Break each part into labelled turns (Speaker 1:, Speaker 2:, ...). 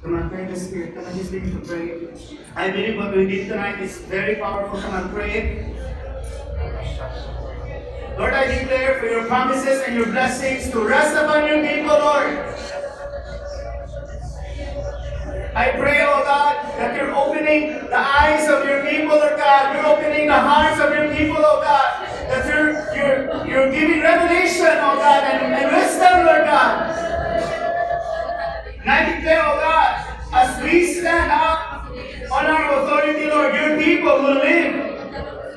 Speaker 1: Come on, pray in the Spirit. Come on, just begin to pray. I believe what we did tonight is very powerful. Come on, pray. Lord, I declare for your promises and your blessings to rest upon your people, Lord. I pray, oh God, that you're opening the eyes of your people, oh God. You're opening the hearts of your people, oh God. That you're giving revelation, oh God, and wisdom, Lord God. And I declare, oh God, as we stand up on our authority, Lord, your people will live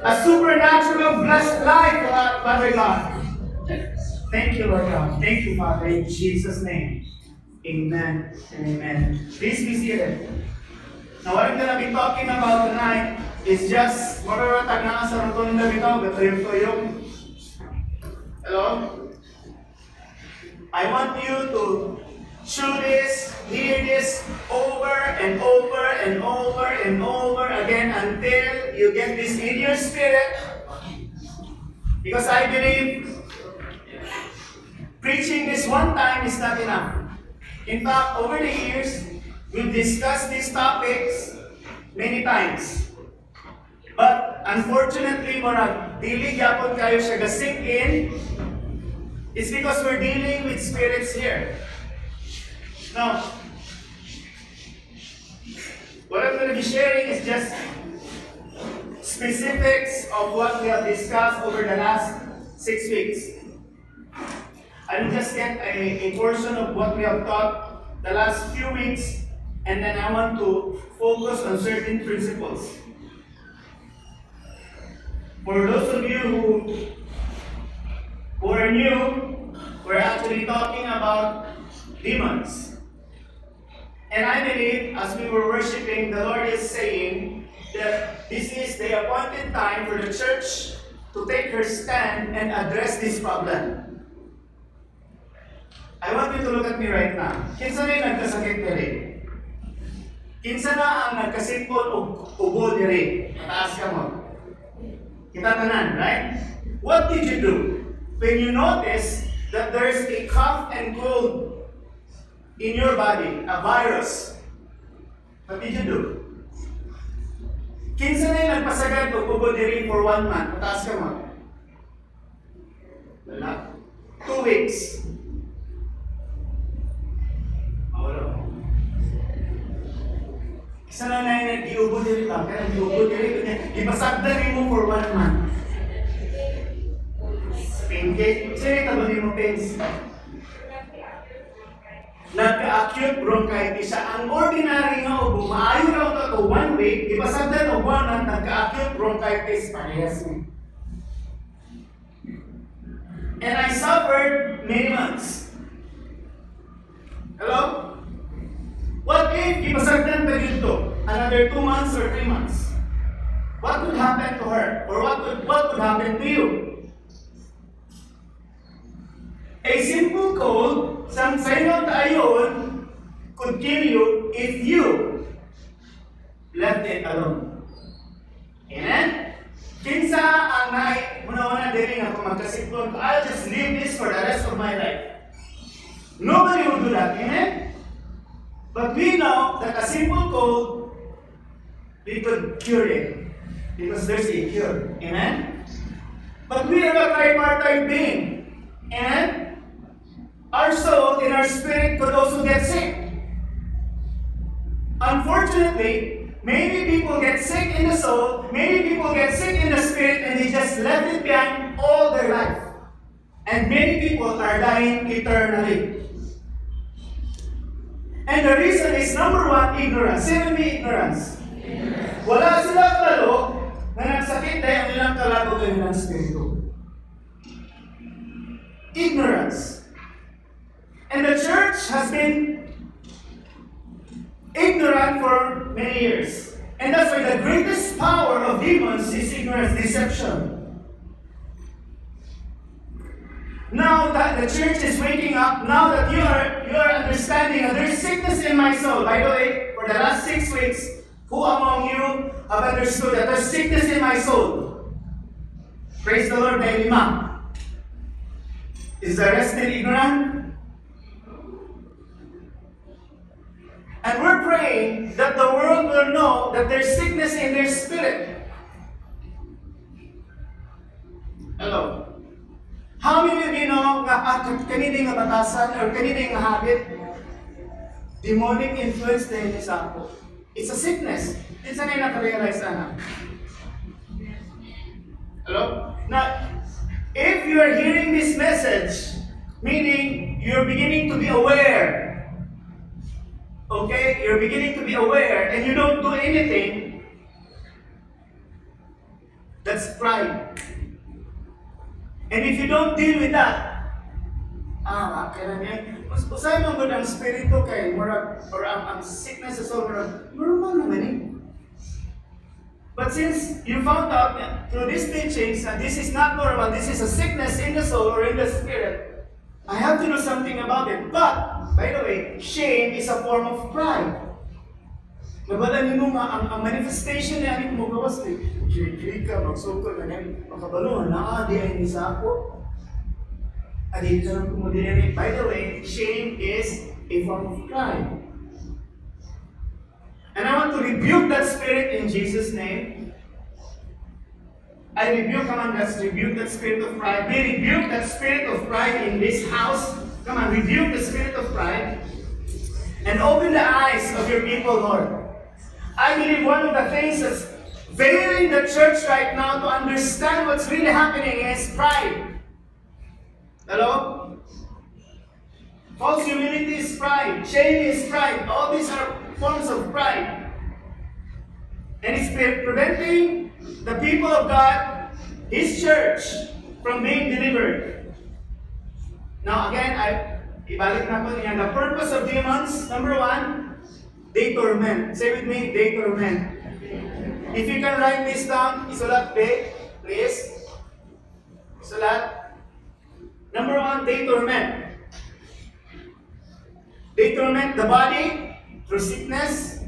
Speaker 1: a supernatural, blessed life, Father God. Thank you, Lord God. Thank you, Father, in Jesus' name. Amen and amen. Please be seated. Now, what I'm going to be talking about tonight is just mararatag na sa rotong na bitaw, gatuyong-tuyong. Hello? I want you to chew this, hear this over and over and over and over again until you get this in your spirit. Because I believe preaching this one time is not enough. In fact, over the years, we've discussed these topics many times. But unfortunately, murag dili gyapon kayo siya ga-sink in. It's because we're dealing with spirits here. Now, what I'm going to be sharing is just specifics of what we have discussed over the last 6 weeks. I will just get a portion of what we have taught the last few weeks, and then I want to focus on certain principles. For those of you who are new, we're actually talking about demons. And I believe as we were worshiping, the Lord is saying that this is the appointed time for the church to take her stand and address this problem. I want you to look at me right now. Kinsa na yung nagkasakit diri? Kinsa na ang nagkasipon o ubo diri? Mataas ka mo. Kita tanan, right? What did you do when you notice that there's a cough and cold in your body, a virus? What did you do? Kinsa na yung nagpasagad o ubo diri for 1 month? Mataas ka mo. Wala. 2 weeks. Isa na yung nag-iubo diri lang, kaya nag-iubo diri, ipasagdan mo for 1 month. Pancake, sino ba mo pains? Nagka-acute bronchitis siya. Ang ordinary nga ubo, maayo raw ito 1 week, ipasagdan o 1 month, nagka-acute bronchitis, parehas mo. And I suffered many months. Hello? What if ipasagdan pa dito another 2 months or 3 months? What would happen to her? Or what would happen to you? A simple cold, sang sayo tayon, could kill you if you left it alone. Amen? Kinsa ang muna diri nga kung magkasipon ko, I'll just leave this for the rest of my life. Nobody will do that. Amen? But we know that a simple cold, we could cure it because there's a cure. Amen? But we are a tripartite being. And our soul and our spirit could also get sick. Unfortunately, many people get sick in the soul, many people get sick in the spirit, and they just left it behind all their life. And many people are dying eternally. And the reason is number 1, ignorance. Sino may ignorance? Wala silang lalo na nagsakit dahil ang ilang kalago kayo ng spirito. Ignorance. And the church has been ignorant for many years. And that's why the greatest power of demons is ignorance, deception. Now that the church is waking up, now that you are understanding that there's sickness in my soul. By the way, for the last 6 weeks, who among you have understood that there's sickness in my soul? Praise the Lord, may 5. Is the rest still ignorant? And And we're praying that the world will know that there's sickness in their spirit. Hello? How many of you know nga kanina nga batasan or kanina nga habit? Demonic influence dahil sa ako. It's a sickness. It's na nakarealize na. Hello? Now, if you are hearing this message, meaning you're beginning to be aware, okay? You're beginning to be aware and you don't do anything, that's pride. And if you don't deal with that, kailan yan, usay mo good ang spirito kay murag, or ang sickness sa soul, normal naman eh. But since you found out through these teachings that this is not normal, this is a sickness in the soul or in the spirit, I have to do something about it. But, by the way, shame is a form of pride. Nabala niyo nga, ang manifestation niya, hindi mo gawas eh. Kiri ka, magsukol na niya, makabalungan na, di ay nisa ako. Adi ka lang kumudiri. By the way, shame is a form of pride. And I want to rebuke that spirit in Jesus' name. I rebuke, come on, let's rebuke that spirit of pride. We rebuke that spirit of pride in this house. Come on, rebuke the spirit of pride. And open the eyes of your people, Lord. I believe one of the things that's failing the church right now to understand what's really happening is pride. Hello? False humility is pride. Shame is pride. All these are forms of pride. And it's preventing the people of God, His church, from being delivered. Now again, ibalik na po niya. The purpose of demons, number one, they torment. Say with me, they torment. If you can write this down, isulat be, please. Isulat. Number one, they torment. They torment the body through sickness.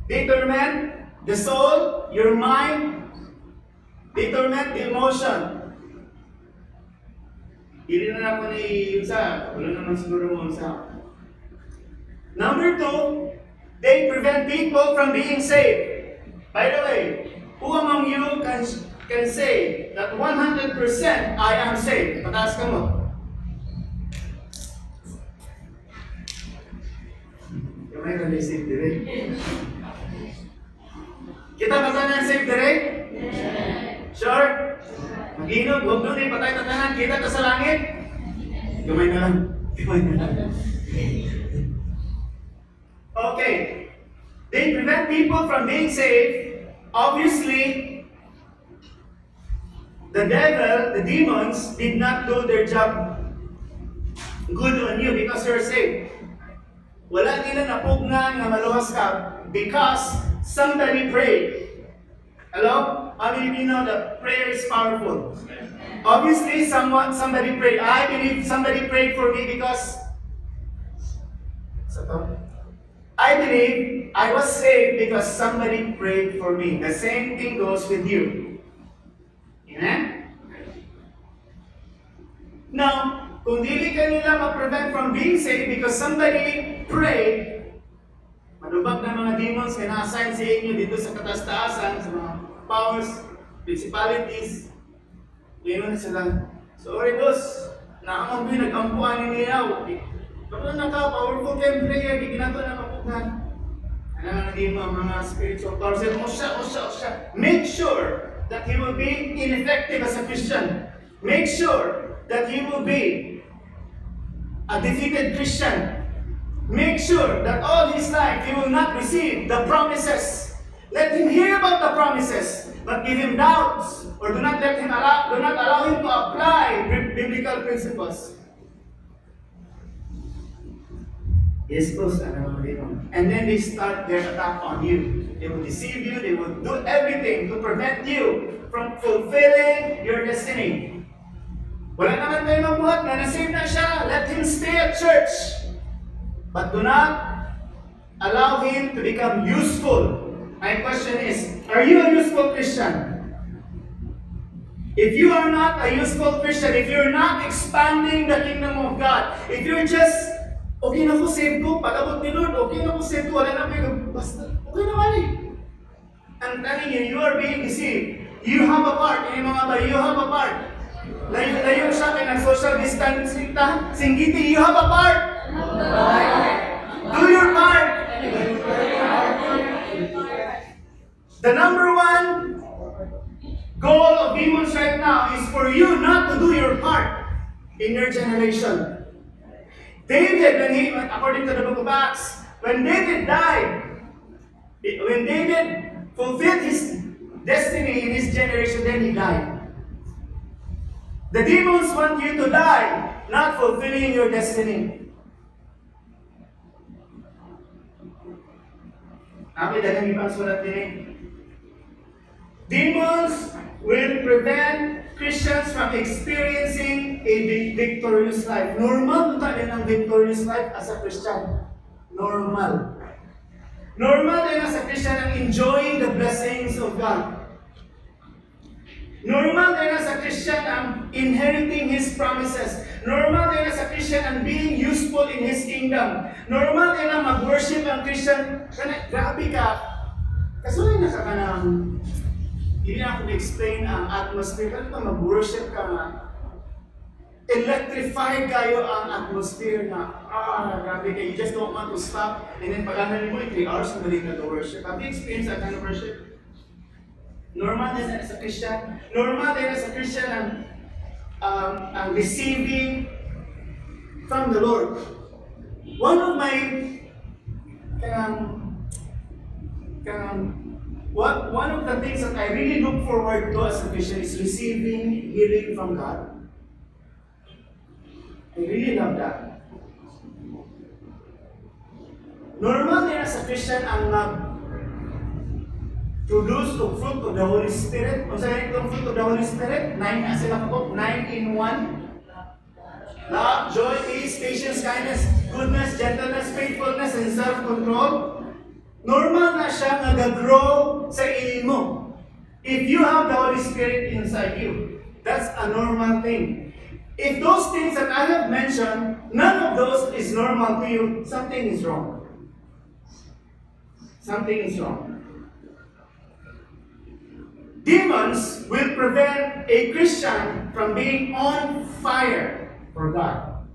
Speaker 1: They torment the soul, your mind. They torment the emotion. Hindi na ako ni Yusa. Wala naman siguro mo sa. Number two, they prevent people from being saved. By the way, who among you can say that 100% I am saved? Pataas ka mo. Kamay ka na saved direct. Kita ba tanan saved direct? Sure? Mag-inog, huwag doon eh, patay tatanan. Kita ka sa langit? Kamay na lang. Kamay na lang. Okay. They prevent people from being saved. Obviously, the devil, the demons, did not do their job good on you because you're saved. Wala nila napugnan nga maluwas ka because somebody prayed. Hello? How many of you know that prayer is powerful? Obviously, somebody prayed. I believe somebody prayed for me because I believe I was saved because somebody prayed for me. The same thing goes with you. Amen? Now, kung dili ka nila ma-prevent from being saved because somebody prayed, manubag na mga demons kaya na-assign sa inyo dito sa kataas-taasan, sa mga powers, principalities, ngayon na sila, sorry boss, naamang doon nag-ampuan niya. Kapag naka-powerful kayo prayer, di ginato na mapukan. Ano na naging mga spiritual powers? Osya. Make sure that he will be ineffective as a Christian. Make sure that he will be a defeated Christian. Make sure that all his life he will not receive the promises. Let him hear about the promises, but give him doubts, or do not allow him to apply biblical principles. Yes, boss. And then they start their attack on you. They will deceive you. They will do everything to prevent you from fulfilling your destiny. Wala naman tayo mabuhat na nasave na siya. Let him stay at church. But do not allow him to become useful. My question is, are you a useful Christian? If you are not a useful Christian, if you're not expanding the kingdom of God, if you're just okay na ko, save ko, pag-abot ni Lord, okay na ko it, wala na kayo, basta, okay naman eh. I'm telling you, you are being deceived. You have a part, yung mga ba, you have a part. Layo siya kay nag-social distancing ta, singgiti, you have a part. Do your part. The number one goal of demons right now is for you not to do your part in your generation. David, when he, according to the book of Acts, when David died, when David fulfilled his destiny in his generation, then he died. The demons want you to die, not fulfilling your destiny. Amin, dagang ibang sulat din eh. Demons will prevent Christians from experiencing a victorious life. Normal din ang victorious life as a Christian. Normal. Normal din as a Christian ang enjoying the blessings of God. Normal din as a Christian ang inheriting His promises. Normal din as a Christian ang being useful in His kingdom. Normal din ang mag-worship ang Christian. Grabe ka. Kasulay na ka ng hindi na ako explain ang atmosphere. Ano ito, mag-worship ka nga. Electrified kayo ang atmosphere na, grabe kayo. You just don't want to stop. And then pag-anan mo, 3 hours na balik na to worship. Have you experienced that kind of worship? Normal din as a Christian. Normal din as a Christian ang receiving from the Lord. One of the things that I really look forward to as a Christian is receiving healing from God. I really love that. Normal din as a Christian ang produce the fruit of the Holy Spirit. Kung saan itong fruit of the Holy Spirit, 9 na sila po, 9 in 1. Love, joy, peace, patience, kindness, goodness, gentleness, faithfulness, and self-control. Normal na siya nag-grow sa mo. If you have the Holy Spirit inside you, that's a normal thing. If those things that I have mentioned, none of those is normal to you, something is wrong. Something is wrong. Demons will prevent a Christian from being on fire for God.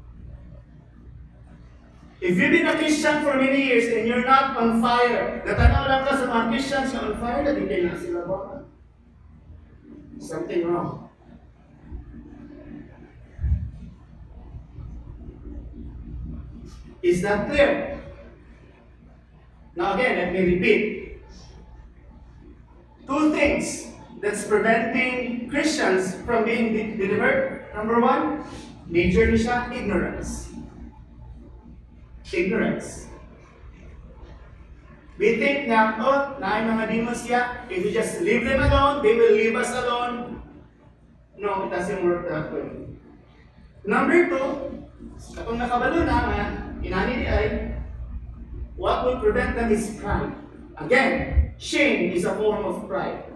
Speaker 1: If you've been a Christian for many years and you're not on fire, natanaw lang ka sa mga Christians na on fire, natitay na sila ba? Something wrong. Is that clear? Now again, let me repeat. 2 things that's preventing Christians from being delivered. Number 1, majorly siya, ignorance. Ignorance. We think na, naay mga demons siya, if we just leave them alone, they will leave us alone. No, it doesn't work that way. Number 2, kapag nakabalo na nga, inani di ay, what will prevent them is pride. Again, shame is a form of pride.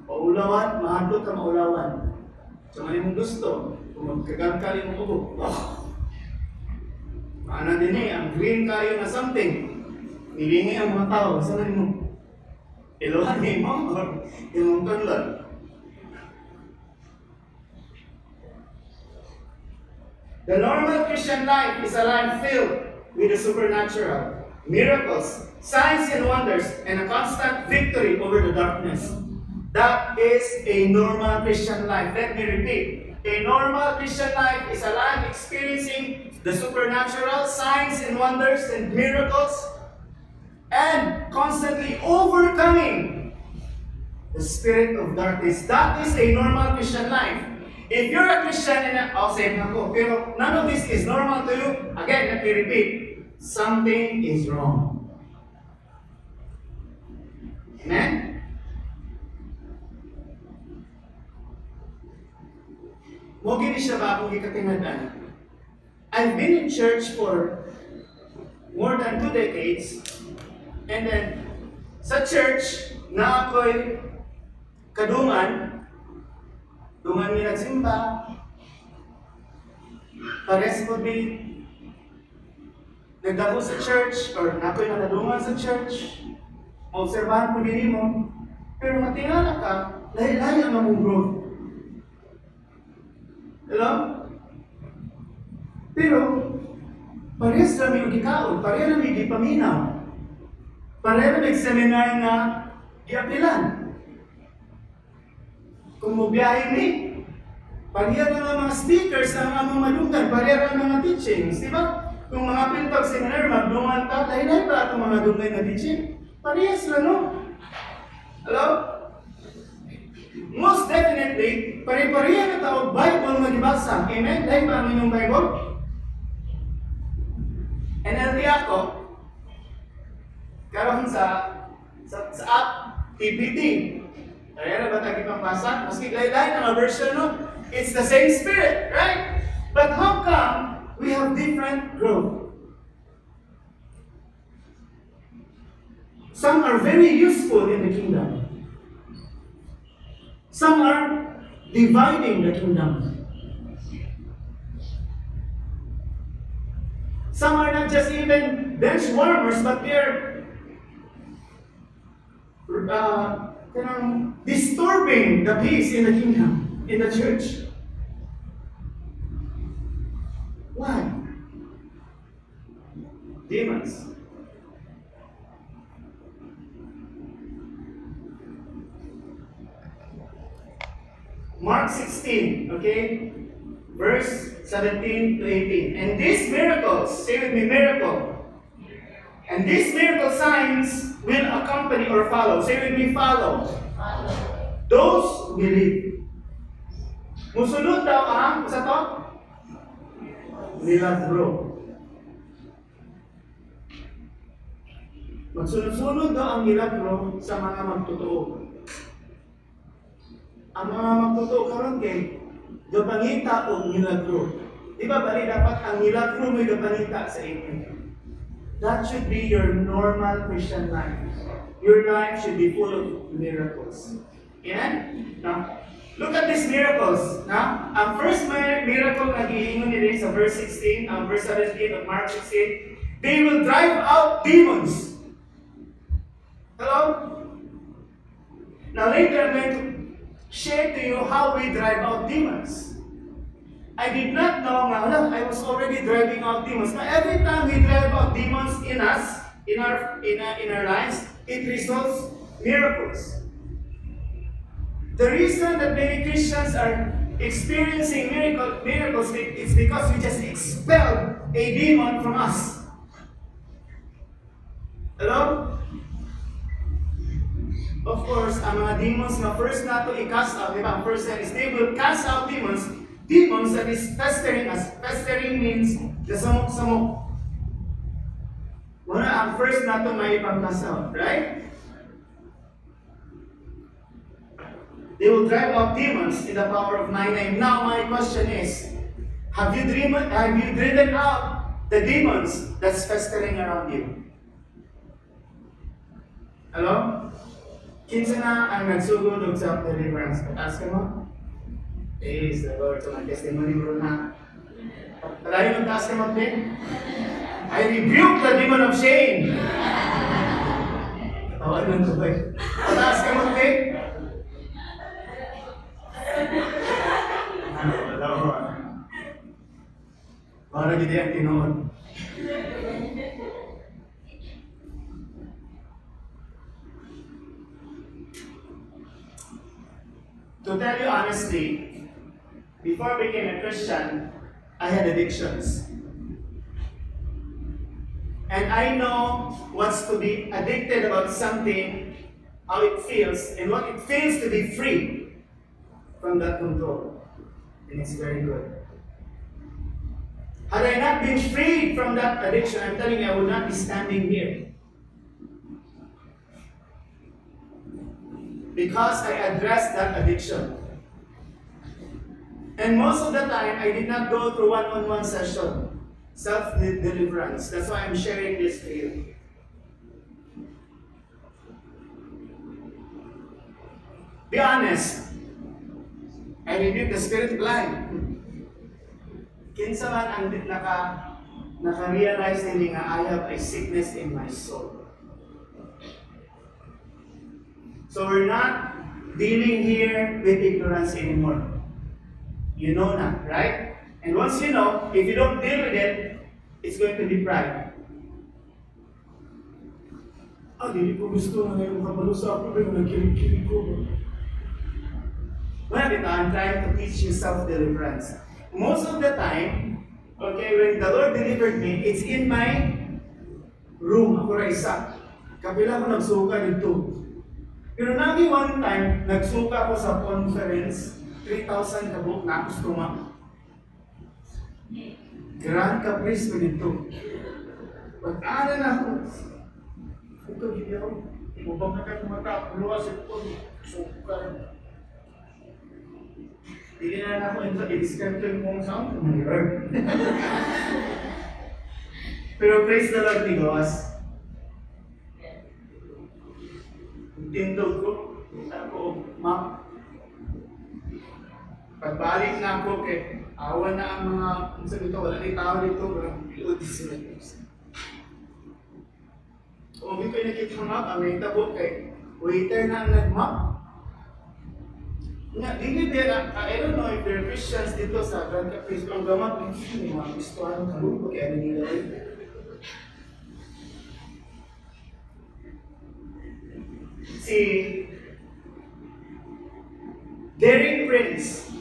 Speaker 1: Paulawan, mahadlot ka maulawan. So, mali mong gusto, kung magkagagkali mong ubo, maana din ang green kayo na something. Nilingi ang mga tao, saan mo? Iluhan ni mo, or yung kanlan. The normal Christian life is a life filled with the supernatural, miracles, signs and wonders, and a constant victory over the darkness. That is a normal Christian life. Let me repeat. A normal Christian life is a life experiencing the supernatural, signs and wonders and miracles, and constantly overcoming the spirit of darkness. That is a normal Christian life. If you're a Christian and save na ko, pero none of this is normal to you, again, let me repeat, something is wrong. Amen? Mo gini siya ba akong gikatingnan? I've been in church for more than 2 decades, and then sa church na ako'y kadungan mi nagsimba, pares ko din nagdako sa church, or nako'y nakadungan sa church, maobserbahan ko din mo, pero matingala ka, lahi-lahi ang among growth. Hello? Pero, parehas kami magkikaon, parehas kami gipaminaw, parehas kami seminar nga giapilan. Kung mubiyahin ni, parehas ng mga speakers ang among madunggan, parehas ng mga teachings, di ba? Kung mga pintag seminar, magdungan ka, lahi-lahi ba itong mga dungay na teaching? Parehas lang, no? Hello? Most definitely, pare-pareha na tao Bible magbasa. Amen? Dahil ba ang inyong Bible? NLT ako, karoon sa app, TPT. Kaya na ba tayo pang basa? Maski lain-lain ang version, no? It's the same spirit, right? But how come we have different growth? Some are very useful in the kingdom. Some are dividing the kingdom. Some are not just even bench warmers, but they're disturbing the peace in the kingdom, in the church. Why? Demons. Mark 16, okay? Verse 17 to 18. And these miracles, say with me, miracle. And these miracle signs will accompany or follow. Say with me, follow. Those who believe. Musunod daw ang, sa to? Milagro. Magsunod-sunod daw ang milagro sa mga magtotoo. Ang mga magtotoo karon kay gapangita o milagro. Di ba bali dapat ang milagro mo gapangita sa inyo? That should be your normal Christian life. Your life should be full of miracles. Amen? Now, look at these miracles. Now, ang first miracle na giingon nila sa verse 16, ang verse 17 of Mark 16, they will drive out demons. Hello? Now later I'm going to share to you how we drive out demons. I did not know nga, I was already driving out demons. Now every time we drive out demons in us, in our lives, it results miracles. The reason that many Christians are experiencing miracles is because we just expelled a demon from us. Hello? Of course, ang mga demons na first nato i-cast out, diba? Ang first time is they will cast out demons. Demons that is festering us. Festering means the samok-samok. Muna ang first nato may ipang-cast out, right? They will drive out demons in the power of my name. Now my question is, have you driven out the demons that's festering around you? Hello? Kinsa na ang nagsugod og sa deliverance? Ask mo? Praise the Lord. So, testimony bro na. Talayo mag-ask mo, din? I rebuke the demon of shame. Tawag lang ko ba eh. Ask mo, din? Para gini ang tinoon. To tell you honestly, before I became a Christian, I had addictions. And I know what's to be addicted about something, how it feels, and what it feels to be free from that control. And it's very good. Had I not been freed from that addiction, I'm telling you, I would not be standing here. Because I addressed that addiction. And most of the time, I did not go through one-on-one session, self-deliverance. That's why I'm sharing this to you. Be honest. I rebuke the spirit blind. Kinsa man ang naka-realize nila nga I have a sickness in my soul. So we're not dealing here with ignorance anymore. You know na, right? And once you know, if you don't deal with it, it's going to be pride. Hindi ko gusto na ngayon makabalo sa ako, pero nagkilig-kilig ko. Well, I'm trying to teach you self-deliverance. Most of the time, okay, when the Lord delivered me, it's in my room. Ako na isa. Kapila ko nagsuka dito. Pero nagi one time, nagsuka ako sa conference, 3,000 kabuk na ako stuma. Grand caprice ko dito. Pag-ana na ako, ito hindi ako, ibabang na kayo mata, luwas ito, suka. Hindi na ako i-describe ko yung kung saan ko mag-work. Pero praise the Lord, Tigos. Tindog ko, ako, map. Pagbalik na ako, kay awan na ang mga, kung saan ito, wala na tao dito, walang pilood sila. Kung hindi ko nakita map, ang may tabo kay waiter na ang nag-map. I don't know if there are Christians dito sa Grand Caprice, pero ang gamat, hindi mga Kristohan, kalun, kaya ano nila rin. Si Derek Prince,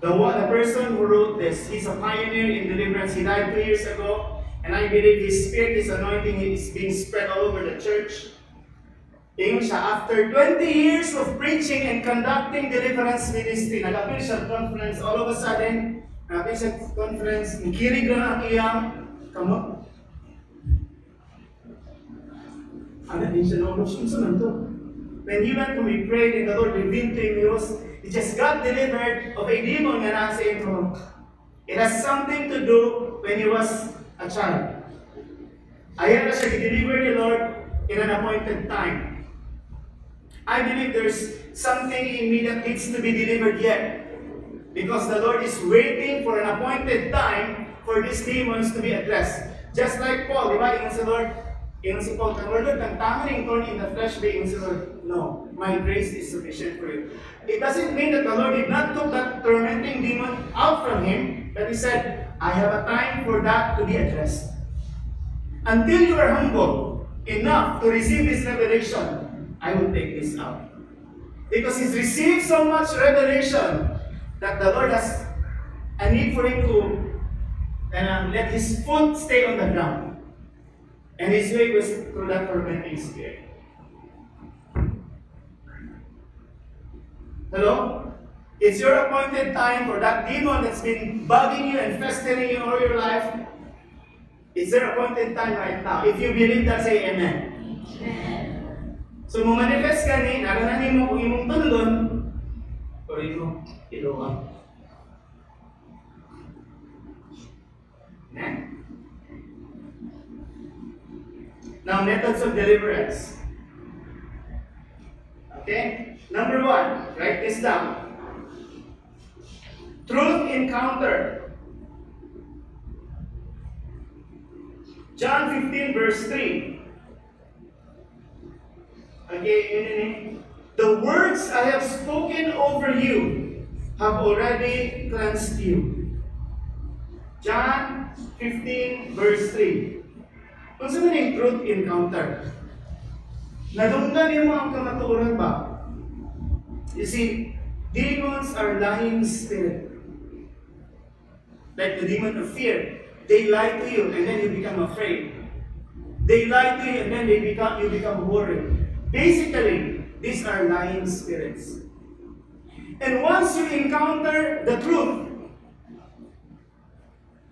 Speaker 1: the person who wrote this, he's a pioneer in deliverance. He died 2 years ago, and I believe his spirit, his anointing is being spread all over the church. Ingon siya, after 20 years of preaching and conducting deliverance ministry, nag-appear siya conference, all of a sudden, nag-appear siya conference, nikirig na ang iyang kamot. Ano din siya naulog siya sa nanto. When he went home, he prayed and the Lord revealed to him, he just got delivered of a demon nga nasa ito. It has something to do when he was a child. Ayan na siya, delivered the Lord in an appointed time. I believe there's something in me that needs to be delivered yet. Because the Lord is waiting for an appointed time for these demons to be addressed. Just like Paul, di ba? Ingon sa Lord, ingon si Paul, Lord, ang tanganing thorn in the flesh, ba? Ingon si Lord, no, my grace is sufficient for you. It doesn't mean that the Lord did not took that tormenting demon out from him, but he said, I have a time for that to be addressed. Until you are humble enough to receive this revelation, I will take this out. Because he's received so much revelation that the Lord has a need for him to let his foot stay on the ground. And his way was through that tormenting spirit. Hello? It's your appointed time for that demon that's been bugging you and festering you all your life. It's your appointed time right now. If you believe that, say amen. Amen. So, manifest ka ni, naranan mo kung imong tulon, o imo, iluwa. Now, methods of deliverance. Okay? Number 1, write this down. Truth encounter. John 15 verse 3. Okay, the words I have spoken over you have already cleansed you. John 15 verse 3. Kung saan yung truth encounter? Nadunggan yung mga kamaturan ba? You see, demons are lying spirit. Like the demon of fear. They lie to you and then you become afraid. They lie to you and then you become worried. Basically, these are lying spirits. And once you encounter the truth,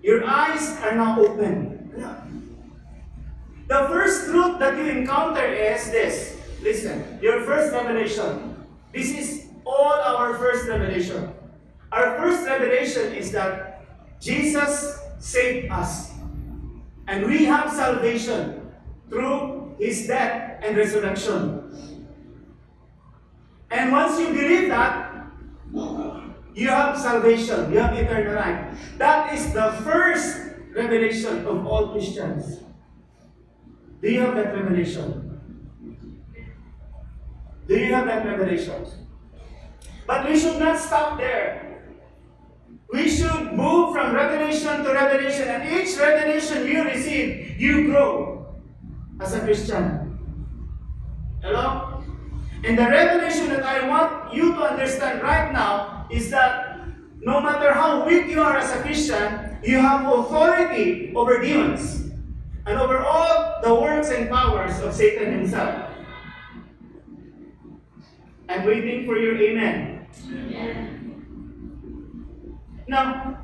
Speaker 1: your eyes are now open. The first truth that you encounter is this. Listen, your first revelation. This is all our first revelation. Our first revelation is that Jesus saved us. And we have salvation through His death and resurrection. And once you believe that, you have salvation, you have eternal life. That is the first revelation of all Christians. Do you have that revelation? Do you have that revelation? But we should not stop there. We should move from revelation to revelation, and each revelation you receive, you grow as a Christian. Hello? And the revelation that I want you to understand right now is that no matter how weak you are as a Christian, you have authority over demons and over all the works and powers of Satan himself. I'm waiting for your amen. Now,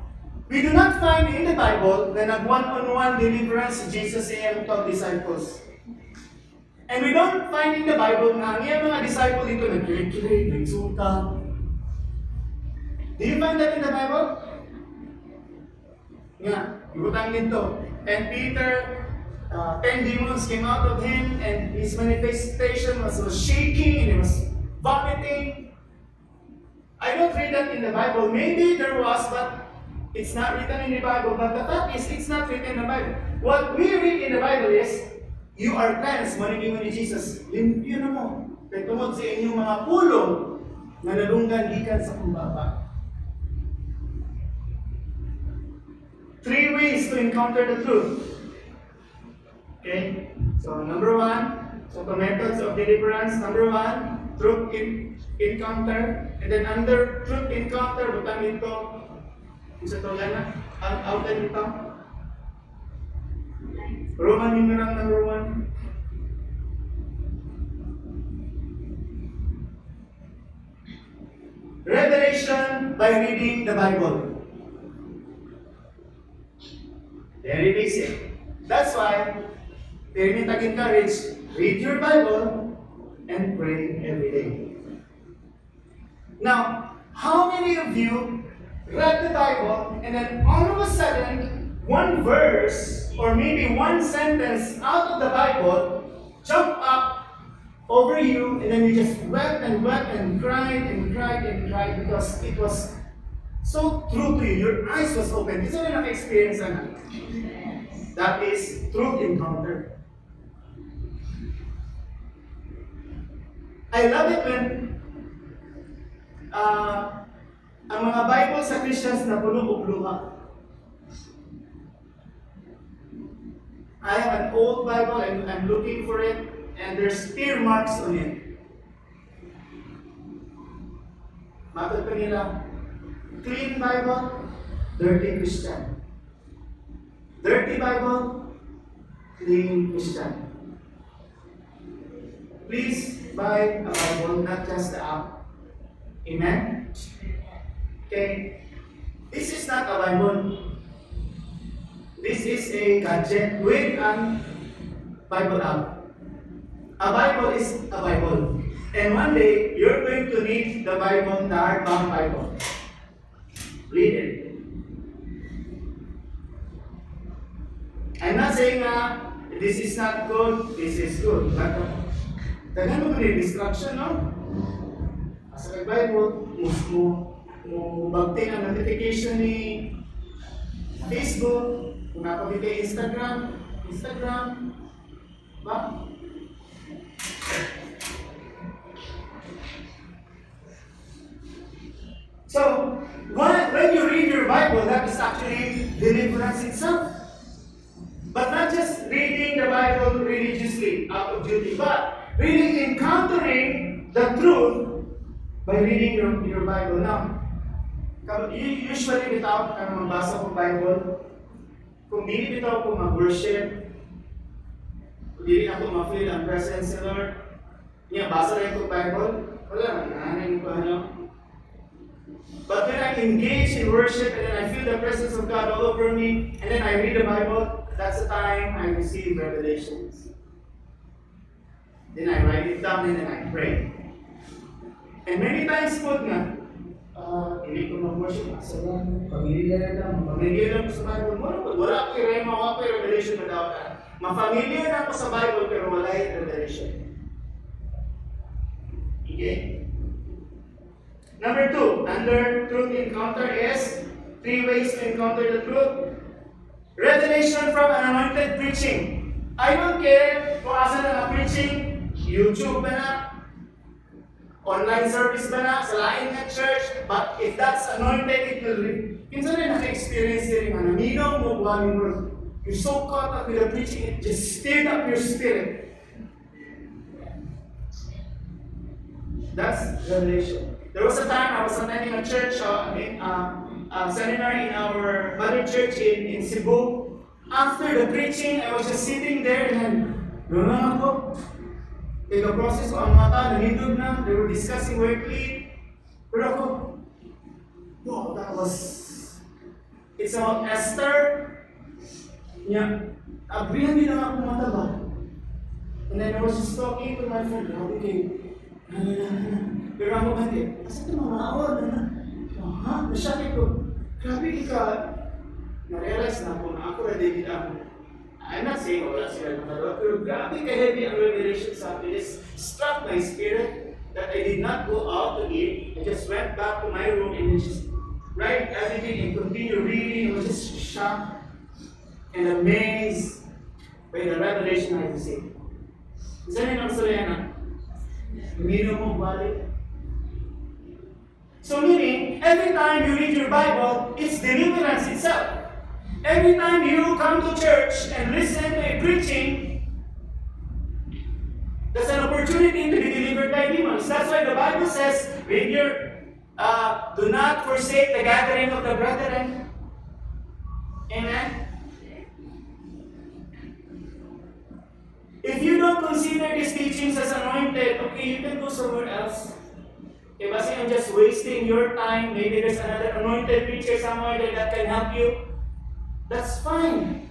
Speaker 1: we do not find in the Bible na nag-one-on-one deliverance si Jesus sa iyang 12 disciples. And we don't find in the Bible na ang iyang mga disciples dito nagkilig-kilig, nagsulta. Do you find that in the Bible? Yeah, ibutang dito. And Peter, 10 demons came out of him, and his manifestation was shaking, and he was vomiting. I don't read that in the Bible. Maybe there was, but it's not written in the Bible. But the fact is, it's not written in the Bible. What we read in the Bible is, you are cleansed, maniging ni Jesus. Limpyo na mo. Kaya tungod sa inyong mga pulong na nalunggan gikan sa kumbaba. 3 ways to encounter the truth. Okay? So, number 1, so the methods of deliverance. Number 1, truth encounter. And then under truth encounter, butang ito, isa to yan na, outside ito. Roman numeral number 1. Revelation by reading the Bible. Very basic. That's why, very encourage, read your Bible and pray every day. Now, how many of you read the Bible and then all of a sudden, one verse or maybe one sentence out of the Bible jumped up over you, and then you just wept and wept and cried and cried and cried because it was so true to you. Your eyes was open. This is an experience that is truth encounter. I love it when ang mga Bible sa Christians na puno o luha. I have an old Bible and I'm looking for it, and there's spear marks on it. Matod pa nila, clean Bible, dirty Christian. Dirty Bible, clean Christian. Please buy a Bible, not just the app. Amen? Okay. This is not a Bible. This is a gadget with a Bible app. A Bible is a Bible. And one day, you're going to need the Bible, the hardbound Bible. Read it. I'm not saying this is not good, this is good. But tagan mo rin distraction, no? Asa kay Bible, mo bagtin ang notification ni Facebook, kung napagin kay Instagram, ba? So, when you read your Bible, that is actually deliverance itself. But not just reading the Bible religiously, out of duty, but really encountering the truth by reading your Bible. Now, usually bitaw kang magbasa ng Bible, kung dili bitaw ko mag-worship, kung dili ako ma-feel ang presence of the Lord, basa rin ko Bible, wala nananin ko But when I engage in worship and then I feel the presence of God all over me, and then I read the Bible, that's the time I receive revelations. Then I write it down and then I pray. And many times po nga, hindi ko mag-worship, asa lang, pamilya lang ko sa Bible. Wala ko yung mga revelation na daw na. Mafamilya na ako sa Bible pero wala yung revelation. Okay? Number 2, under truth encounter is 3 ways to encounter the truth. Revelation from an anointed preaching. I don't care kung asa na preaching, YouTube ba na, online service ba na, sa lain na church, but if that's anointed, it will read. Kinsa na naka-experience din nga, naminaw mo buwan mo, you're so caught up with the preaching, it just stirred up your spirit. That's revelation. There was a time I was attending a church, seminar in our mother church in Cebu. After the preaching, I was just sitting there and then, ako. Process ko ang mata, nanindog na, they were discussing where to eat. Pero ako, wow, that was, it's about Esther. Yeah, agrihan din lang ako mata ba? And then I was just talking to my friend, okay, pero ako ba hindi? Kasi ito mga awal na. Ha? Nasyaki ko. Grabe ka. Na-realize na ako na ako na David ako. I'm not saying wala sila nakagawa, pero grabe ka-heavy ang revelation sa akin. It struck my spirit that I did not go out to eat. I just went back to my room and just write everything and continue reading. I was just shocked and amazed by the revelation I received. Isa na yung storya na, uminom mo balik. So meaning, every time you read your Bible, it's deliverance itself. Every time you come to church and listen to a preaching, that's an opportunity to be delivered by demons. That's why the Bible says, read your, do not forsake the gathering of the brethren. Amen? If you don't consider these teachings as anointed, okay, you can go somewhere else. If I'm just wasting your time, maybe there's another anointed preacher somewhere that can help you. That's fine.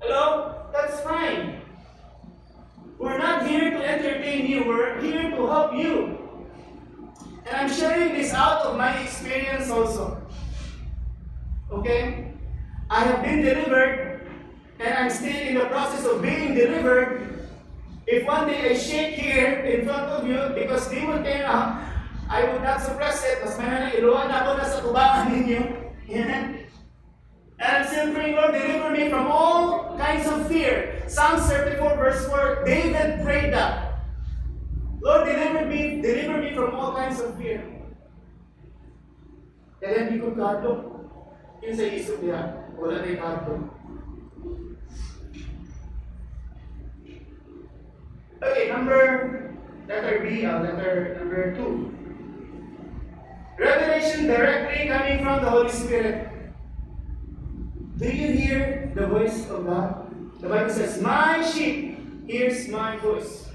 Speaker 1: Hello? That's fine. We're not here to entertain you. We're here to help you. And I'm sharing this out of my experience also. Okay? I have been delivered, and I'm still in the process of being delivered. If one day I shake here in front of you because demon came out, I would not suppress it. Mas may iluwan ako na sa tubangan ninyo. Amen? And I'm still praying, Lord, deliver me from all kinds of fear. Psalm 34 verse 4, David prayed that. Lord, deliver me from all kinds of fear. Kaya hindi ko kadlo. Yun sa isip niya, wala na yung kadlo. Okay, letter B, letter number 2. Revelation directly coming from the Holy Spirit. Do you hear the voice of God? The Bible says, my sheep hears my voice.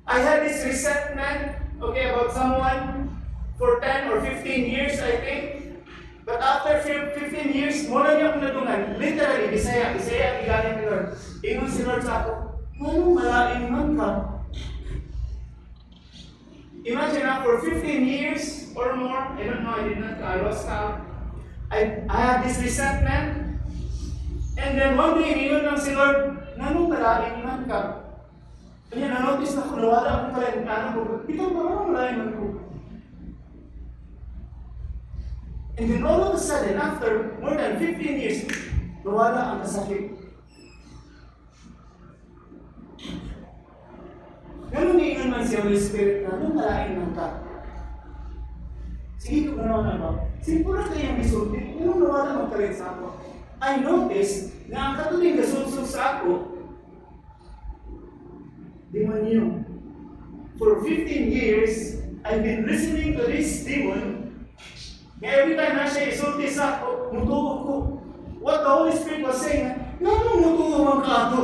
Speaker 1: I had this resentment, okay, about someone for 10 or 15 years, I think. But after 15 years, mula niya akong nadungan. Literally, Bisaya, igaling ni Lord. Ingon si Lord sa ako, anong malaking man ka? Imagine na, for 15 years or more, I don't know, I lost count. I had this resentment. And then one day, ingon lang si Lord, anong malaking man ka? Kaya na-notice na kung nawala akong kalentano ko. Ito ba ang malaking man ko? And then all of a sudden, after more than 15 years, nawala ang kasakit. Ganun niingon man si Holy Spirit na, anong malaking man ka? Sige ko gano'n na ba? Simple na kayang isulti, anong nawala magkalit sa ako? I noticed na ang katuloy gasulsog sa ako, demonyo. For 15 years, I've been listening to this demon. Every time na siya isulti sa ako, mutuog ko. What the Holy Spirit was saying, anong mutuog ang kato?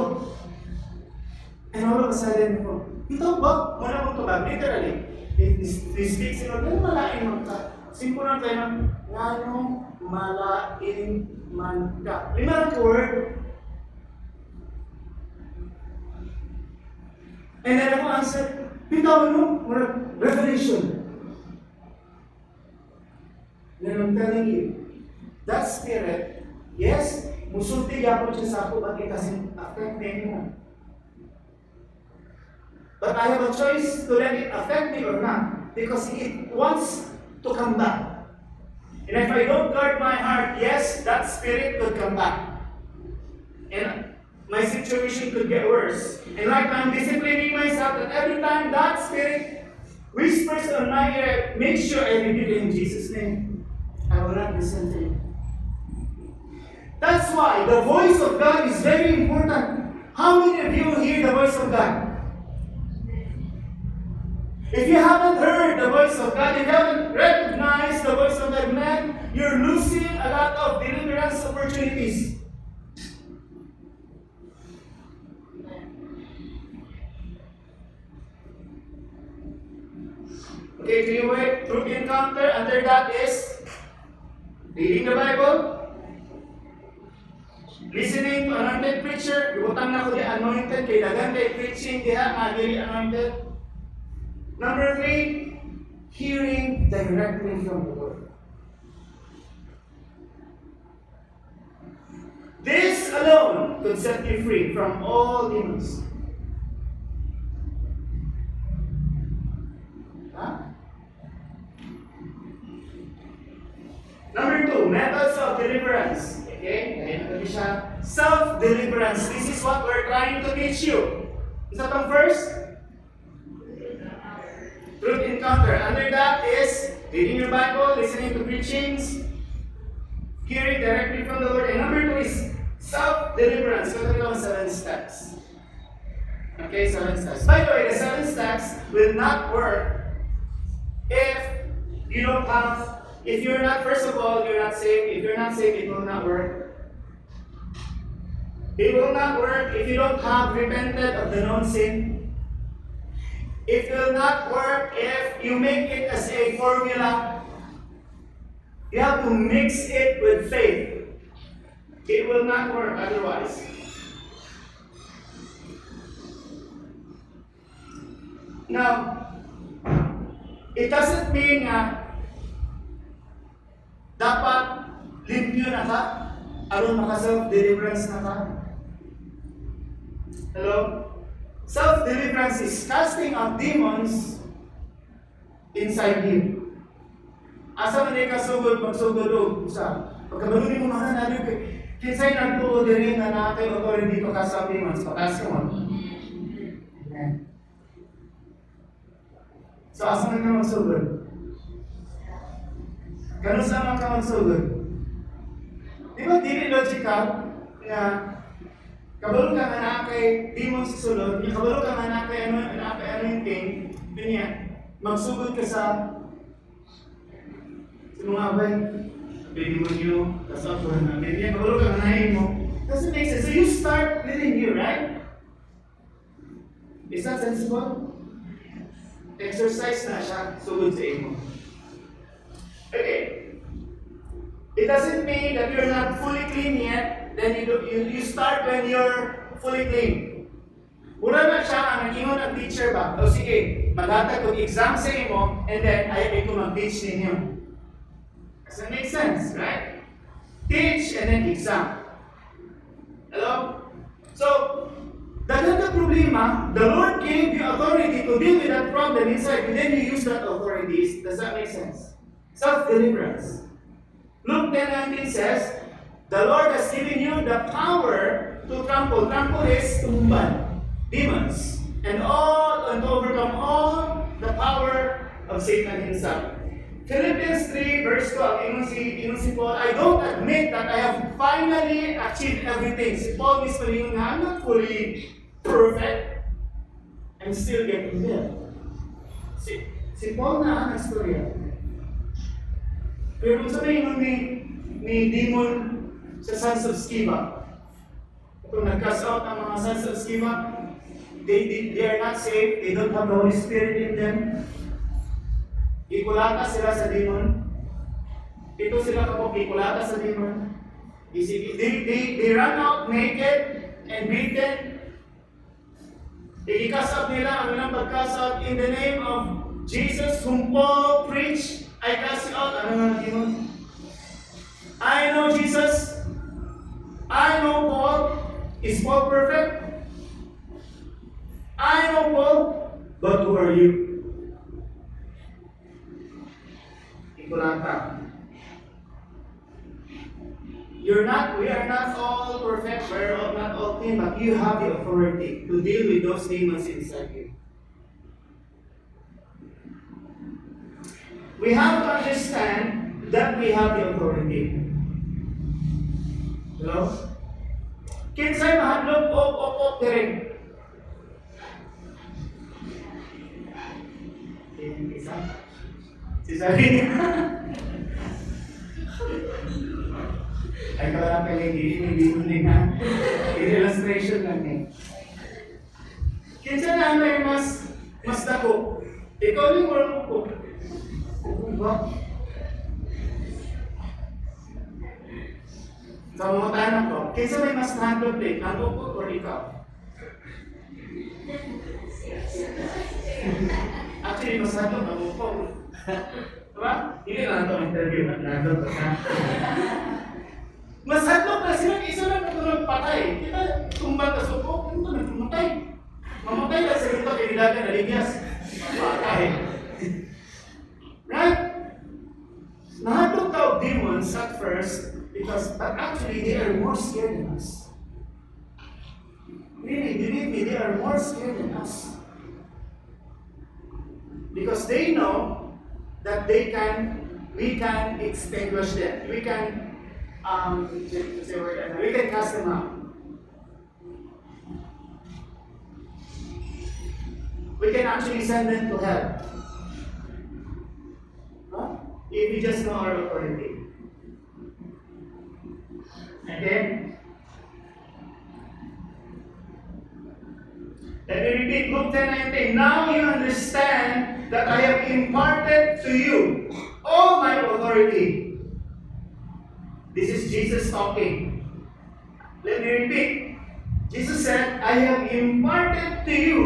Speaker 1: And all of a sudden, ito ba? Muna mong tubag, literally. He speaks in order, anong malaking man ka? Simple lang tayo ng, anong malaking man ka? Lima lang word. And then ako answer, bitaw no, revelation. Then I'm telling you, that spirit, yes, musulti yapon siya sa ako, but it doesn't affect me anymore. But I have a choice to let it affect me or not, because it wants to come back. And if I don't guard my heart, yes, that spirit could come back. and my situation could get worse. And right now, I'm disciplining myself that every time that spirit whispers on my ear, make sure I rebuke it in Jesus' name. I will not listen to it. That's why the voice of God is very important. How many of you hear the voice of God? If you haven't heard the voice of God, if you haven't recognized the voice of God, man, you're losing a lot of deliverance opportunities. Okay, keyword, truth encounter, under that is reading the Bible, listening to anointed preacher, ibutang na ko di anointed, kay dagan kay preaching, diha nga dili anointed. Number 3, hearing directly from the Lord. This alone could set you free from all demons. Huh? Number 2, methods of deliverance. Okay? Self-deliverance. This is what we're trying to teach you. Is that on first? Truth encounter. Under that is reading your Bible, listening to preachings, hearing directly from the Lord. And number 2 is self-deliverance. So ito yung 7 steps. Okay, 7 steps. By the way, the 7 steps will not work if you don't have, if you're not, first of all, you're not saved. If you're not saved, it will not work. It will not work if you don't have repented of the known sin. It will not work if you make it as a formula. You have to mix it with faith. It will not work otherwise. Now, it doesn't mean na dapat limpyo na ka, aron maka-self-deliverance na ka. Hello? Self-deliverance is casting out demons inside you. Asa man ay kasugod, magsugod o sa pagkabalunin mo mga nanalo kay kinsay nagtuo diri nga nakay authority to cast out demons, patas ka mo. Amen. So asa man ka magsugod? Ganun sa man ka magsugod? Di ba dili logical na kabalo ka nga kay demons sa sulod, kabalo ka nga kay ano yung king, ganyan, magsugod ka sa mga abay, demonyo, kasapon, ganyan, kabalo ka nga mo. Doesn't make sense. So you start within you, right? Is that sensible? Exercise na siya, sugod sa imo. Okay. It doesn't mean that you're not fully clean yet. Then you start when you're fully clean. Mura na siya ang ingon ang teacher ba? O sige, maghatag kong exam sa imo, and then ay ko mag-teach ninyo. Does that make sense, right? Teach and then exam. Hello? So, dahil ka problema, the Lord gave you authority to deal with that problem inside, and then you use that authority. Does that make sense? Self-deliverance. Luke 10:19 says, the Lord has given you the power to trample. Trample is tumban, demons, and to overcome all the power of Satan himself. Philippians 3 verse 12, ingon si Paul, I don't admit that I have finally achieved everything. Si Paul mismo yun na, I'm not fully perfect. I'm still getting there. Si Paul na ang istorya. Pero kung sabihin ni demon sa sons of Sceva. Kung nag-cast out ang mga sons of Sceva, they are not saved, they don't have the Holy Spirit in them. Ikulata sila sa demon. Ito sila kapag ikulata sa demon. They run out naked and beaten. I-cast out nila ang ilang pag-cast out in the name of Jesus whom Paul preached. I cast you out. Ano nga demon? I know Jesus. I know Paul. Is Paul perfect? I know Paul. But who are you? Ikulata. we are not all perfect, we are not all clean, but you have the authority to deal with those demons inside you. We have to understand that we have the authority. Hello? Kinsay mahadlok op direct. Si Sarina. Ay kawala pala hindi na. Illustration lang eh. Kinsa na may mas dako. Ikaw yung wala ko. Ba? Sa mga tanong ko, kinsa may mas handle plate? Ako ko or ikaw? Actually, mas handle ako ko. Diba? Hindi na ito interview na handle ko na. Mas handle na sila isa lang ito nagpatay. Kita tumbang na suko, ito nagpumatay. Mamatay na sa ito kinilaga na ligyas. Patay. Right? Nahandle ka of demons at first but actually they are more scared than us. Really, believe me, they are more scared than us. Because they know that we can extinguish them. We can cast them out. We can actually send them to hell. Huh? If we just know our authority. Okay? Let me repeat Luke 10:19. Now you understand that I have imparted to you all my authority. This is Jesus talking. Let me repeat. Jesus said, I have imparted to you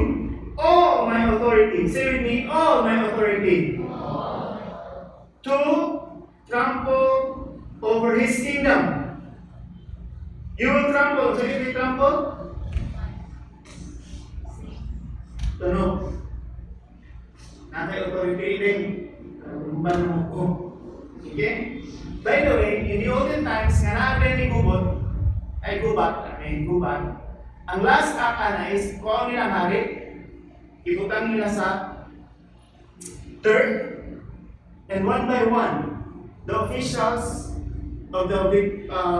Speaker 1: all my authority. Say with me, all my authority. To trample over his kingdom. You will trample. So you will trample? Tunog. Nakay authority din. Rumban mo ko. Okay? By the way, in the olden times, nga natin ni Gubot, ay gubat. Ang last act na is, kung nilang hari, ibutan nila sa third, and one by one, the officials of the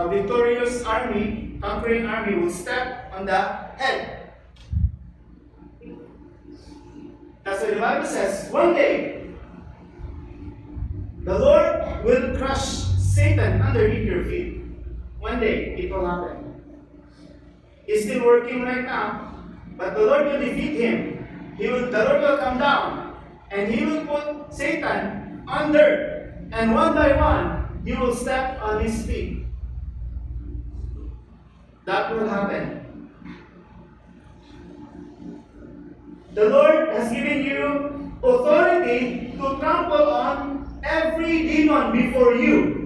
Speaker 1: victorious army, conquering army, will step on the head. That's what the Bible says. One day, the Lord will crush Satan underneath your feet. One day, it will happen. He's still working right now, but the Lord will defeat him. The Lord will come down, and He will put Satan under, and one by one, He will step on his feet. That will happen. The Lord has given you authority to trample on every demon before you.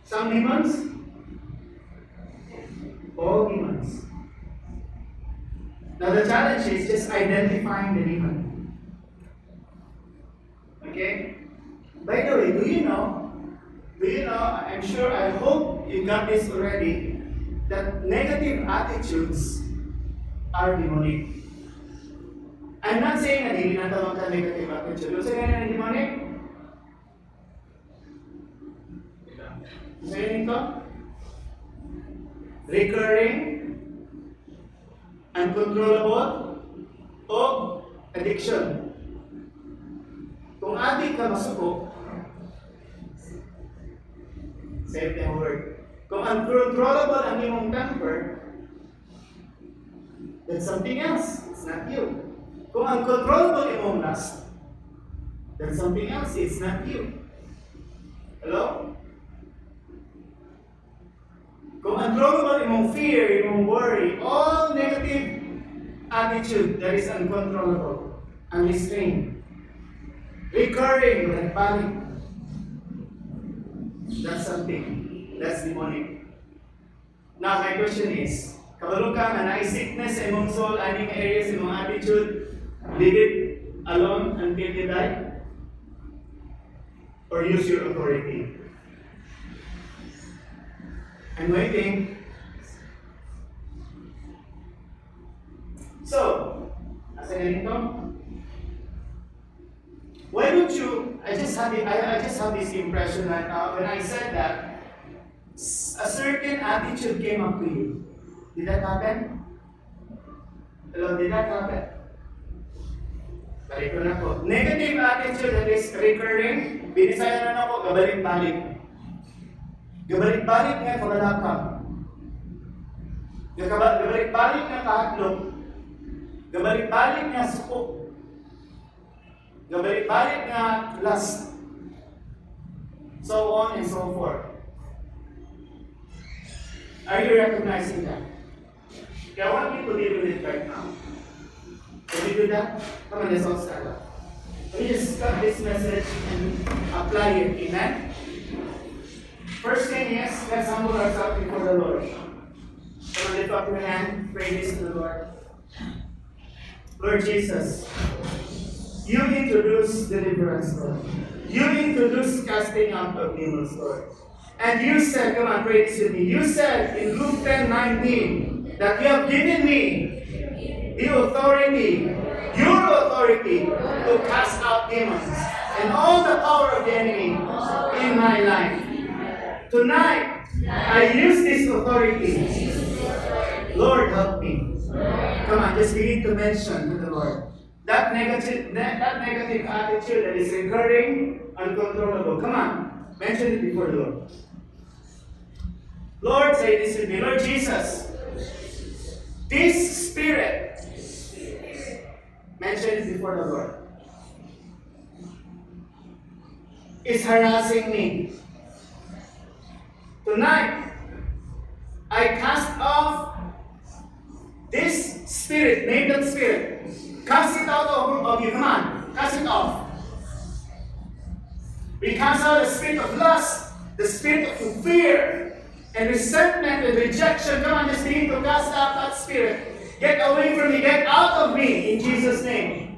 Speaker 1: Some demons? All demons. Now the challenge is just identifying the demon. Okay? By the way, do you know, I'm sure, I hope you got this already, that negative attitudes are demonic. I'm not saying that hindi natawag ka negative attitude. Ano sa'yo na demonic? Sa'yo nito? Recurring, uncontrollable, o addiction. Kung adik ka masuko, save the word. Kung uncontrollable ang iyong temper, that's something else. It's not you. Kung uncontrollable yung lust, that's something else. It's not you. Hello? Kung uncontrollable yung fear, yung worry, all negative attitude that is uncontrollable, unrestrained, recurring like panic, that's something. That's demonic. Now, my question is, kabalo ka na na-sickness sa imong soul, aning areas, imong attitude, leave it alone until you die? Or use your authority? I'm waiting. So, asa ganito? Why don't you, I just have this impression that when I said that, a certain attitude came up to you. Did that happen? Hello, did that happen? Balik ko na po. Negative attitude that is recurring, binisaya na ako, gabalik-balik. Gabalik-balik nga kabalaka. Gabalik-balik nga kahatlog. Gabalik-balik nga suko. Gabalik-balik nga lust. So on and so forth. Are you recognizing that? I want you to deal with it right now. Can we do that? Come on, let's all stand up. Let me just cut this message and apply it. Amen? First thing is, let's humble ourselves before the Lord. Come on, lift up your hand. Pray this to the Lord. Lord Jesus, you introduce deliverance, Lord. You introduce casting out of demons, Lord. And you said, come on, pray this with me. You said in Luke 10:19 that you have given me the authority, your authority, to cast out demons and all the power of the enemy in my life. Tonight, I use this authority. Lord, help me. Come on, just begin to mention to the Lord. That negative attitude that is recurring, uncontrollable. Come on, mention it before the Lord. Lord, say this with me. Lord Jesus, this spirit, mention it before the Lord, is harassing me. Tonight, I cast off this spirit, name that spirit. Cast it out of you. Come on, cast it off. We cast out the spirit of lust, the spirit of fear, and resentment and rejection. Come on, just begin to cast out that spirit. Get away from me, get out of me, in Jesus' name.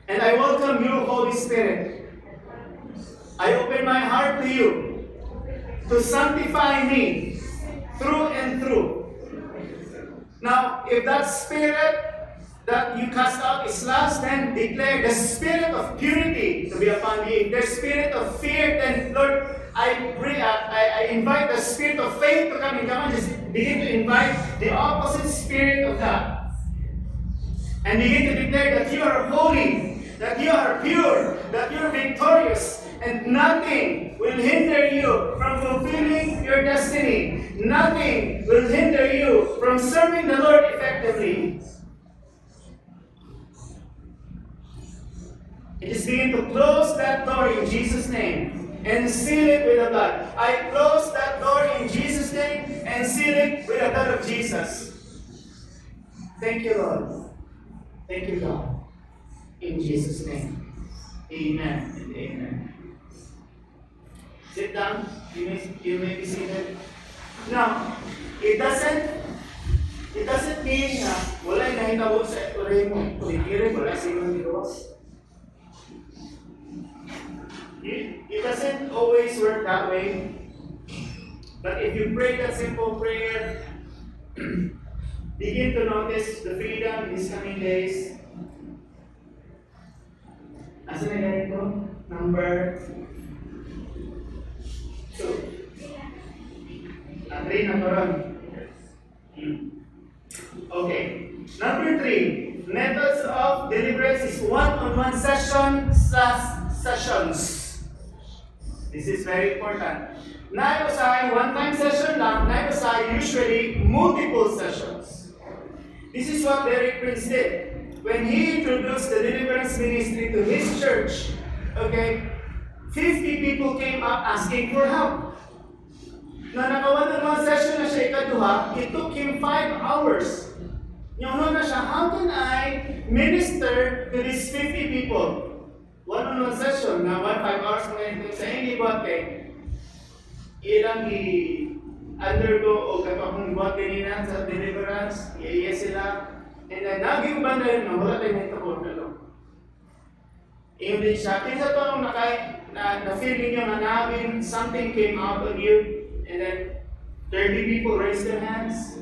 Speaker 1: And I welcome you, Holy Spirit. I open my heart to you to sanctify me through and through. Now, if that spirit that you cast out is lust, then declare the spirit of purity to be upon you. If the spirit of fear, then Lord, I invite the spirit of faith to come in. Come on, just begin to invite the opposite spirit of that. And begin to declare that you are holy, that you are pure, that you are victorious, and nothing will hinder you from fulfilling your destiny. Nothing will hinder you from serving the Lord effectively. And just begin to close that door in Jesus' name and seal it with the blood. I close that door in Jesus' name and seal it with the blood of Jesus. Thank you, Lord. Thank you, God. In Jesus' name. Amen and amen. Sit down. You may be seated. Now, it doesn't mean na wala yung nahitabo sa ituloy mo. Tulikirin, wala sinong giwas. It doesn't always work that way. But if you pray that simple prayer, begin to notice the freedom in these coming days. Asa na ganito? Number 2. Na to. Okay. Number 3. Methods of deliverance is one-on-one sessions. This is very important. Naibasay, one-time session lang. Naibasay, usually multiple sessions. This is what Derek Prince did. When he introduced the deliverance ministry to his church, okay, 50 people came up asking for help. Na naka-one-on-one session na siya ikaduha, it took him 5 hours. Yung na siya, how can I minister to these 50 people? One-on-one session na 5 hours mga sa hindi buhat kay ilang i-undergo o kapag buhat kanina sa deliverance, iya sila, and then nagiuban na yun na wala tayo nito ko. Ingon din siya, kinsa to nung na-feel ninyo na namin something came out of you, and then 30 people raised their hands.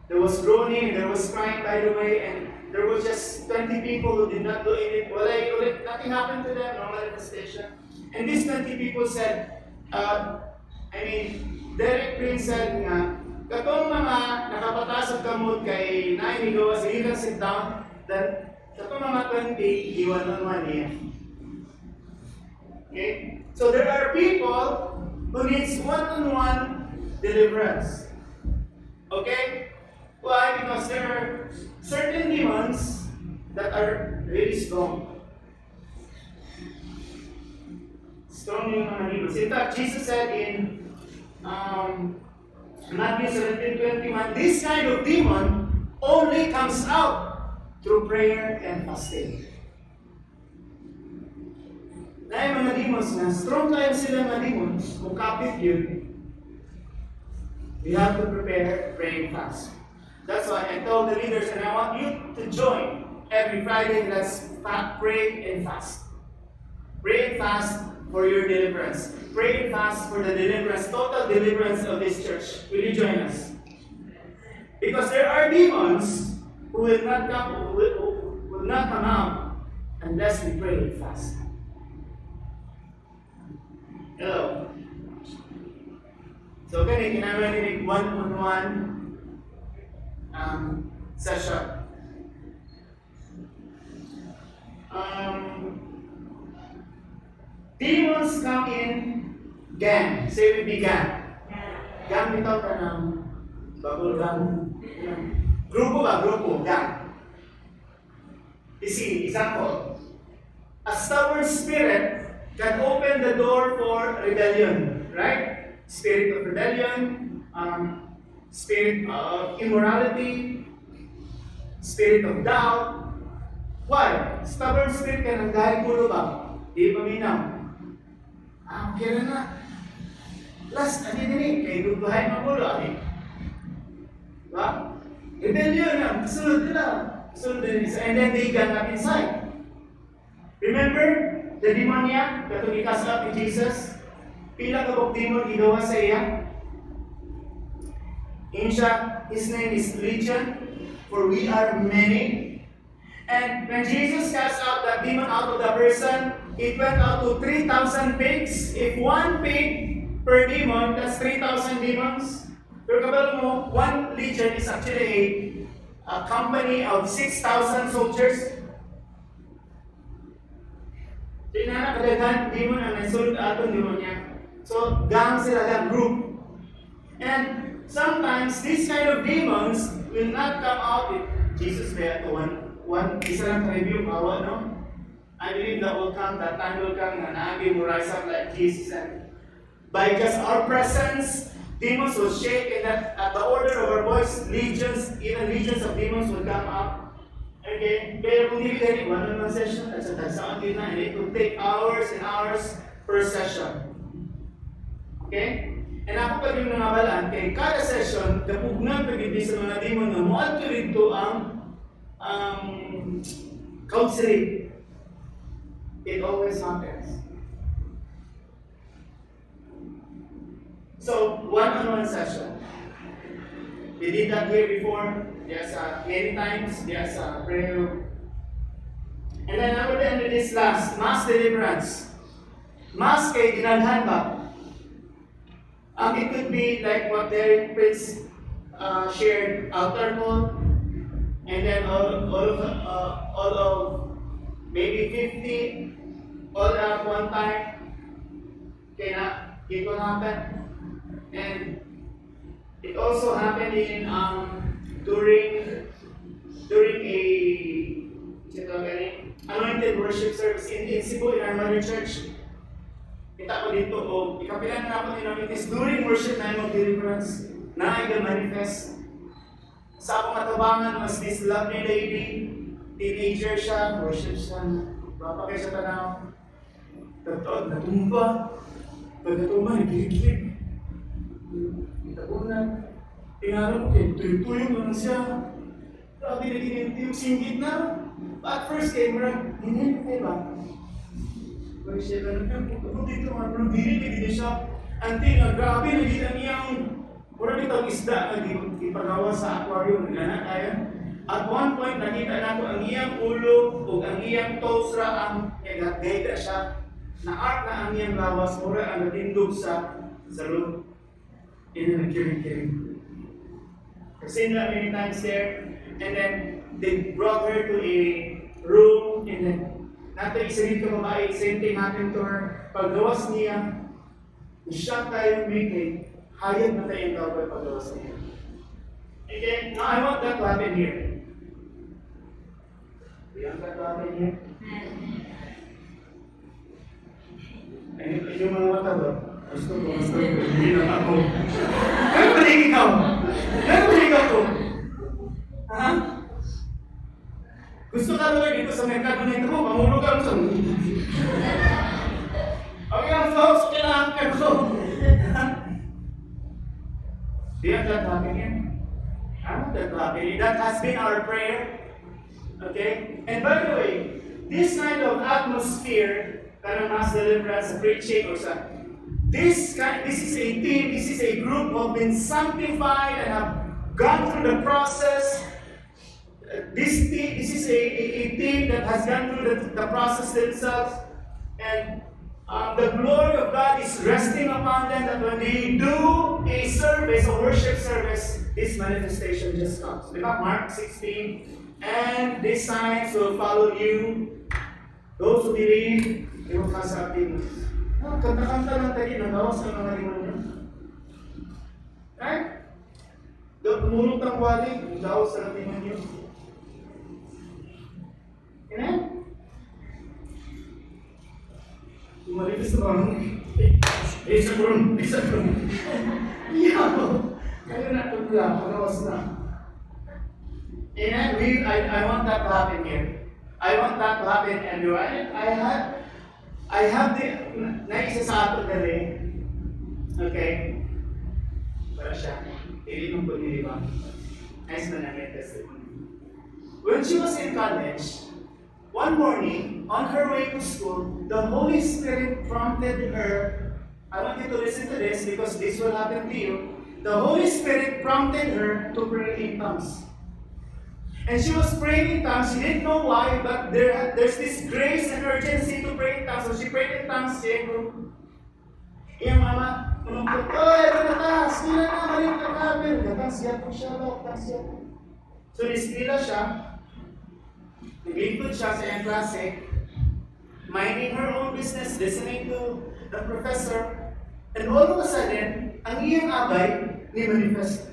Speaker 1: There was groaning, there was crying, by the way, and there was just 20 people who did not do anything. Nothing happened to them, no manifestation. And these 20 people said, Derek Prince said nga, katong mga nakapataas ang kamot kay nainigawa sa ilang sit down, then katong mga 20, iwan naman niya. Okay? So there are people who needs one-on-one deliverance. Okay? Why? Because there are certain demons that are really strong. Strong yung mga demons. In fact, Jesus said in Matthew 17:21, this kind of demon only comes out through prayer and fasting. Na yung mga demons na strong tayo sila mga demons, kung kapit yun, we have to prepare, pray, and fast. That's why I told the leaders, and I want you to join every Friday. Let's pray and fast. Pray and fast for your deliverance. Pray and fast for the deliverance, total deliverance of this church. Will you join us? Because there are demons who will not come out unless we pray and fast. Hello. So kani kinahanglan ni one-on-one session. Demons come in gang. Say with me, gang. Gang ito ka ng bagol gang. Grupo ba? Grupo. Gang. Example. A stubborn spirit can open the door for rebellion. Right? Spirit of rebellion. Spirit of immorality. Spirit of doubt. Why? Stubborn spirit ka ng dahil pulo ba? Di paminaw. Kaya na. Last, ani kay duduhay mo pulo, ani. Diba? Rebellion na, kasunod nila. Kasunod nila. And then they got up inside. Remember, the demoniac, katong i-cast out ni Jesus, pila kabog demon gigawa sa iya? His name is Legion, for we are many. And when Jesus cast out that demon out of the person, it went out to 3,000 pigs. If one pig per demon, that's 3,000 demons. Pero kabalo mo, one legion is actually a company of 6,000 soldiers. Tingnan na kadaghan demon ang nasulod atong demon niya. So, gang sila, gang group. And sometimes these kind of demons will not come out with Jesus there to isa lang review kawa, no? I believe that will come, that time will come na nabi will rise up like Jesus, and by just our presence, demons will shake, and at the order of our voice, even legions of demons will come up. Okay? Pero kung hindi ganit, one-on-one session, at sa tagsaan din na, and it will take hours and hours per session. Okay? And ako pa yung nangabalaan, kay kada session, kapugnan pag-ibig sa mga demon na muadto rito ang counseling. It always happens. So, one-on-one session. We did that here before. There's many times. There's prayer. And then I will end with this last, mass deliverance. Mass kay dinaghan ba? It could be like what Derek Prince shared, altar call, and then all of maybe 50 all at one time. Okay, it will happen. And it also happened in during a anointed worship service in Cebu, in our mother church. Kita ko dito, ikapilan na ako nila, it is during worship na yung deliverance, na ay manifest. Sa akong katabangan, was this lovely lady, teenager siya, worship siya, bapa kayo sa tanaw. Tagtaod, natumba. Pagkatumba, nagkilig-kilig. Itapunan. Tingnan ko, tuyong-tuyong lang siya. Grabe na kinintiyong singgit na. But first came, hindi ko kayo ba? Pag siya na, kung dito mga pagdili, hindi siya, anting, grabe, naging ang iyang, wala nitong isda, ipagawa sa aquarium, na kaya. At one point, nakita nato ang iyang ulo, o ang iyang toes ra, ang gayda siya, na-art na ang iyang lawas, mura ang natindog sa loob. And then, kiring-kiring. I've seen that many times there, and then, they brought her to a room, and then, nato isalit ka babae, same thing happened to her. Paggawas niya, na-shock tayo may hayag na tayong dapat paggawas niya. Again, now I want that to happen here. Do you want that to happen here? Yung mga mata ba? Gusto ko, hindi na ako. Kaya paling ikaw? Kaya paling ikaw ko? Ha? Gusto ka ba dito sa merkado na ito mo? Mamulog ka sa mga. Okay lang folks, kailangan ka ko. Do you have that happen here? I want that to happen here. That has been our prayer. Okay? And by the way, this kind of atmosphere, kind of mass deliverance, preaching, or something, this is a team, this is a group who have been sanctified and have gone through the process. This is a team that has gone through the process themselves, and the glory of God is resting upon them, that when they do a service, a worship service, this manifestation just comes. Diba? Mark 16, and these signs will follow you. Those who believe, they will cast out demons. Kanta-kanta lang tayo, nagawas ka mga demonyo. Right? Tumulong ng wali, nagawas ka ng demonyo. Amen? Tumalipis na ba? Isa kurun. Iyaw! Kaya na tutula, pagawas na. Amen? I want that to happen here. I want that to happen everywhere. I have the, naisa sa ato dali. Okay? Para siya. Ilinong po niya, diba? Nice na nangyay testimony. When she was in college, one morning, on her way to school, the Holy Spirit prompted her. I want you to listen to this because this will happen to you. The Holy Spirit prompted her to pray in tongues. And she was praying in tongues. She didn't know why, but there's this grace and urgency to pray in tongues. So she prayed in tongues. Iya mama, menumpuk, ito na taas, sila na, maling kakabil. Katang siya po siya, katang siya po. So nisila siya. Naglingkod siya sa iyang klase, minding her own business, listening to the professor, and all of a sudden, ang iyang abay ni manifest.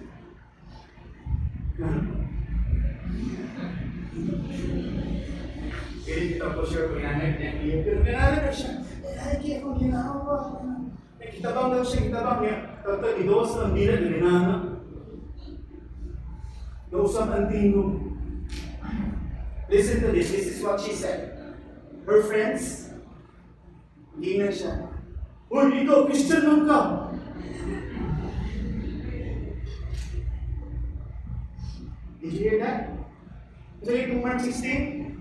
Speaker 1: Hindi kita po sure kung nanay niya, pero nanay na siya, ay, kaya kung ginawa. Kitabang daw siya, kitabang niya, tapos idoos ng dila, ginana. Dousap ang tingog. Listen to this. This is what she said. Her friends, gingan siya. Uy, ikaw, Christian lang ka. Did you hear that? Ito yung Mark 16.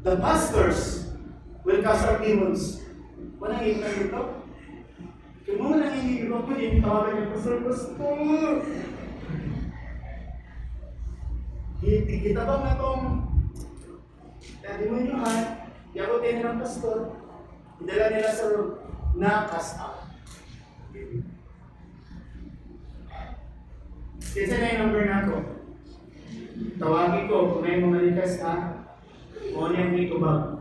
Speaker 1: The pastors will cast out demons. Walang hihingin ito. Kung mo nangyayari ito, yung tawagan niya, Pastor. Kita bang na itong demonyohan, yakutin nila ng pastor, idala nila sa room, na-cast out. Kasi na yung number na ako. Tawagin ko, kung may mamanifest ha, kung ano yung may tubag.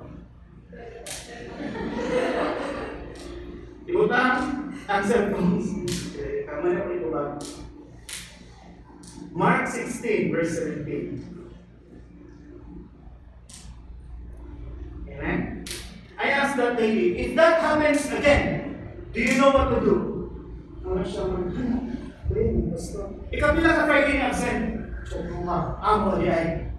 Speaker 1: Ibutang ang cellphones. Tama na yung tubag. Mark 16, verse 17. Amen? I asked that lady, if that happens again, do you know what to do? Ano siya man? Ikapila ka Friday na absent. Amo di ay.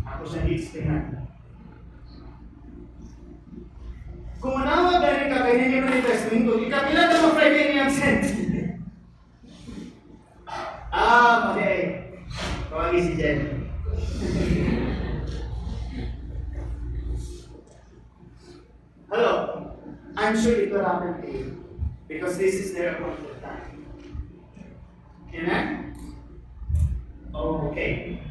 Speaker 1: Ako siya i-explain. Kung manawa galing ka kaya hindi mo ni-testing ko, ikapila ka mga Friday na absent. Mali ay. Kawagi si Jen. Hello? I'm sure it will happen to you. Because this is their appointed time. Amen? Okay.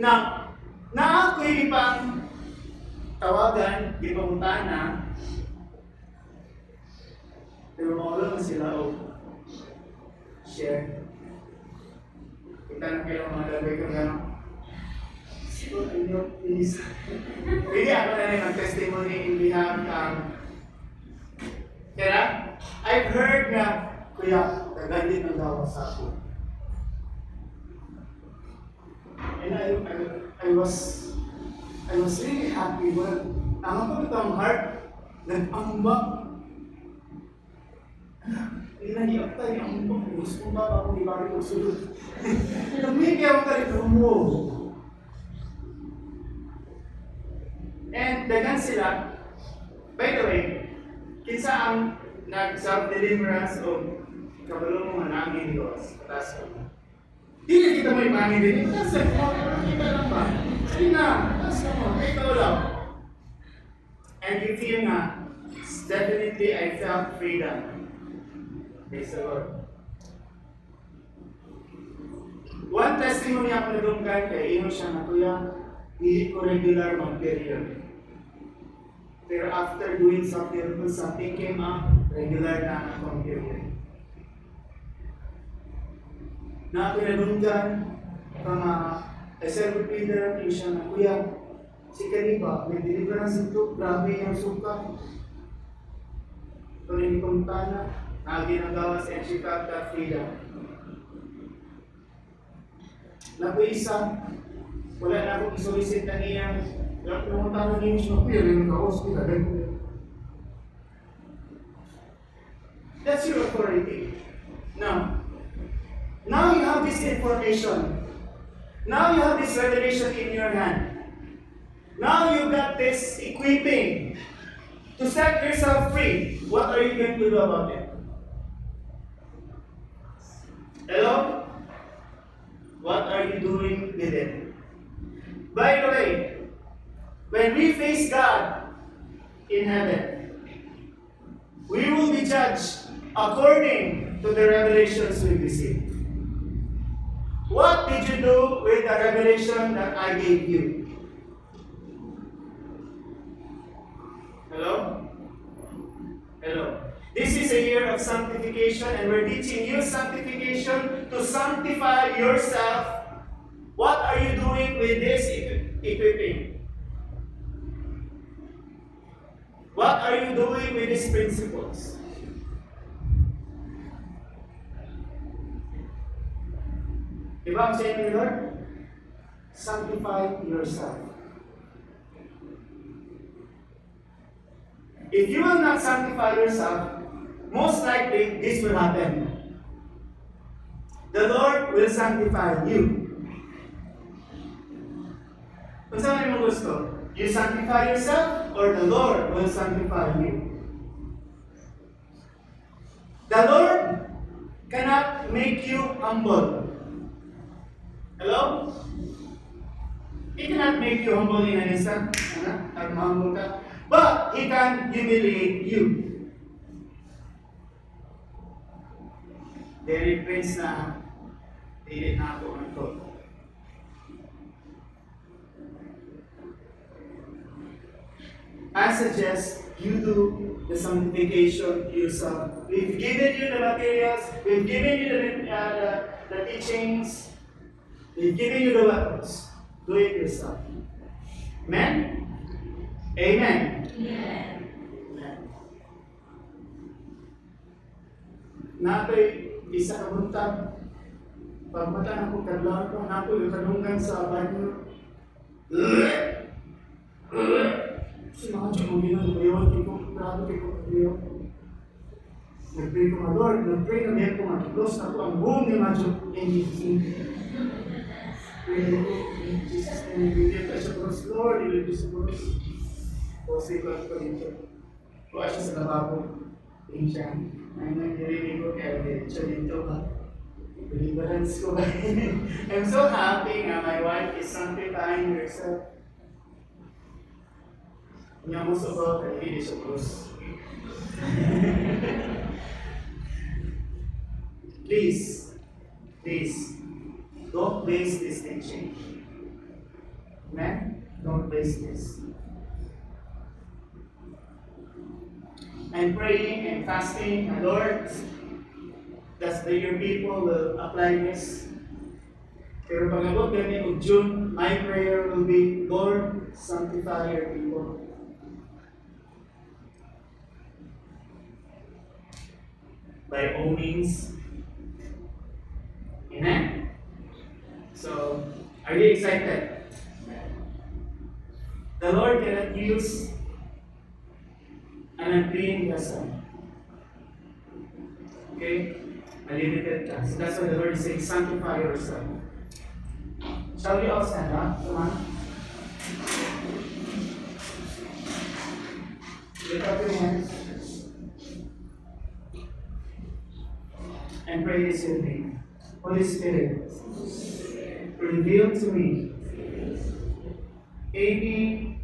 Speaker 1: Na ako'y ipang tawagan, ipapuntahan na, pero maulo na sila o share. Kita na kayo mga gagawin ko gano'n. So, please. Really, ako na rin ang testimony in behalf kaya, I've heard na, kuya, nagandit ng dawa sa ako. And I was really happy when ang ang heart nag-ambak. Inagiyak tayo ang ambak. Gusto mo ba ako ibalik ko sulod? Namigay ako tayo mo. And dagan sila. By the way, kinsa ang nag-self-deliverance o kabalo mo manangin Diyos. Patas ko. Di na kita may mangin din. Patas ko. Kita lang ba? Hindi na. Patas ko. Ikaw lang. And you feel na, definitely I felt freedom. Praise the Lord. One testimony ako na doon kay ino siya na kuya, hindi ko regular mag-period. Pero after doing something came up, regular na akong period. Na pinadunggan from a cell leader, yung siya na, kuya, si Kaliba, may deliverance ito, grabe yung suka. Ito rin ikumta na, naginagawa sa Enchikag at Frida. Isa, wala na akong isolicit na niyang, pumunta na niyo siya, kuya, rin naka-hospital. That's your authority. Now you have this information. Now you have this revelation in your hand. Now you got this equipping to set yourself free. What are you going to do about it? Hello? What are you doing with it? By the way, when we face God in heaven, we will be judged according to the revelations we received. What did you do with the revelation that I gave you? Hello? Hello. This is a year of sanctification, and we're teaching you sanctification to sanctify yourself. What are you doing with this equipping? What are you doing with these principles? Diba ang sayo ni Lord? Sanctify yourself. If you will not sanctify yourself, most likely this will happen. The Lord will sanctify you. Kung saan mo gusto? You sanctify yourself or the Lord will sanctify you? The Lord cannot make you humble. Hello? He cannot make you humble in an instant. Humble ka. But He can humiliate you. Derek Prince na hindi na ako ang to. I suggest you do the sanctification yourself. We've given you the materials, we've given you the teachings, we've given you the weapons. Do it yourself. Amen? Amen. Amen. Nako'y isa ka buntag. Pagmata na ko kadlaw ko, nako'y kadunggan sa banyo. Si mga Diyo mong ginagawa, ko, grabe ko kayo. Nag-pray ko mga Lord, nag-pray na meron ko mga close na ko ang buong ni mga Diyo. And pray ko, in Jesus' name, bigyan ka siya cross, Lord, ilagay sa cross. O sikat ko dito. Kuha siya sa lababo. Tingin siya. Ay, nagdirinig ko kaya siya dito ba? Deliverance ko ba? I'm so happy nga my wife is sanctifying herself. Kanya mo sa ba, kaya hindi siya krus. Please, don't waste this teaching. Amen? Don't waste this. And praying and fasting, and Lord, that your people will apply this. Pero pag-abot kami of June, my prayer will be, Lord, sanctify your people. By all means. Amen? So, are you excited? The Lord cannot use an unclean vessel. Okay? A limited task. So that's why the Lord is saying, sanctify yourself. Shall we all stand up? Come on. Lift up your hands. And pray this with me. Holy Spirit, reveal to me any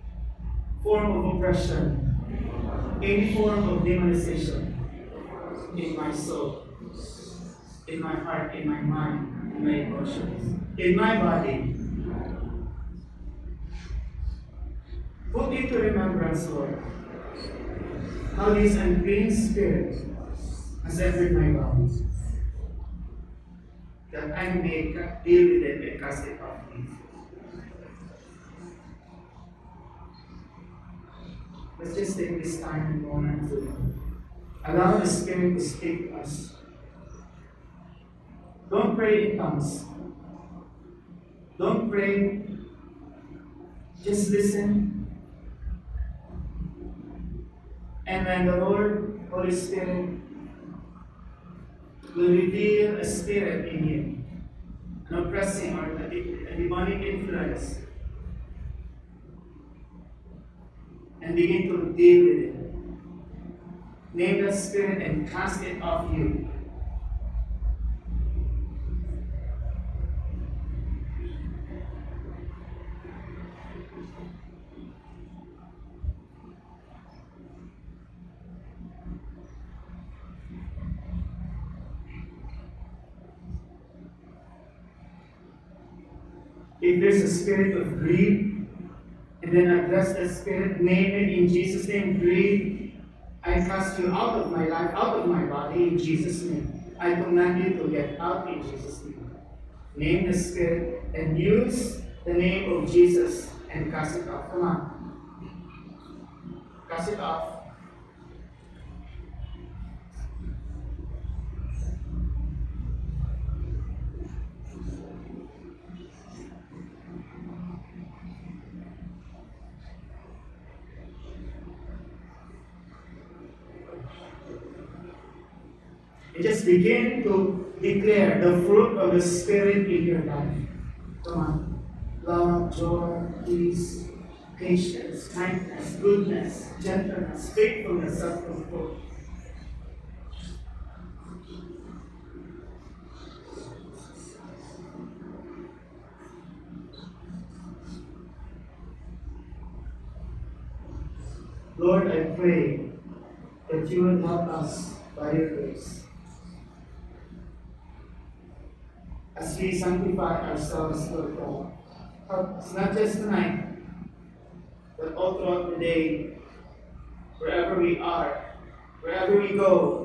Speaker 1: form of oppression, any form of demonization in my soul, in my heart, in my mind, in my emotions, in my body. Put into remembrance, Lord, how this unclean spirit has entered my body, that I may deal with it and cast it off me. Let's just take this time and moment to allow the Spirit to speak to us. Don't pray in tongues. Don't pray. Just listen. And when the Lord, Holy Spirit, will reveal a spirit in you, an oppressing or a demonic influence, and begin to deal with it. Name that spirit and cast it off you. If there's a spirit of greed, and then address that spirit, name it in Jesus' name. Greed, I cast you out of my life, out of my body in Jesus' name. I command you to get out in Jesus' name. Name the spirit and use the name of Jesus and cast it off. Come on. Cast it off. And just begin to declare the fruit of the Spirit in your life. Come on. Love, joy, peace, patience, kindness, goodness, gentleness, faithfulness, self-control. Lord, I pray that you will help us by your grace, as we sanctify ourselves, Lord God. Help us, not just tonight, but all throughout the day, wherever we are, wherever we go.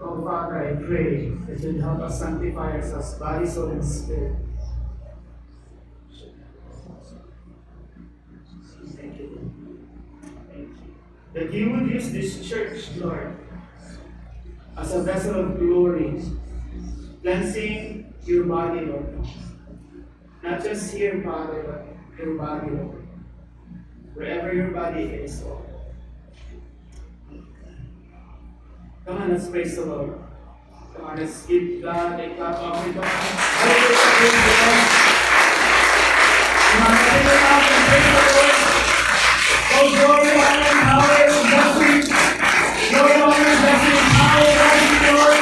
Speaker 1: Oh Father, I pray that you'd help us sanctify ourselves, body, soul, and spirit. Thank you. Thank you. That you would use this church, Lord, as a vessel of glory, cleansing your body, Lord. Not just here, Father, but your body, Lord. Wherever your body is, Lord. Come on, let's praise the Lord. Come on, let's give God a clap offering. Come on. Come on, open your mouth and praise the Lord. Oh, glory, honor, and power, and blessing. Glory, honor, and blessing, and power, blessing, Lord.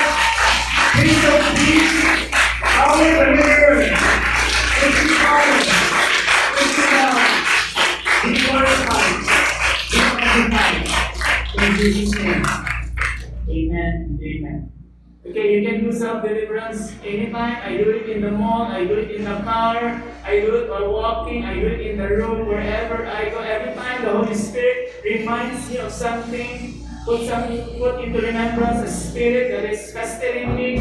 Speaker 1: Peace of peace. Power, the Lord. Thank you, Father. Thank you, God. Be glorified. Be magnified. In Jesus' name. Amen and amen. Okay, you can do self-deliverance anytime. I do it in the mall, I do it in the car, I do it while walking, I do it in the room, wherever I go. Every time the Holy Spirit reminds me of something, put into remembrance a spirit that is festering me,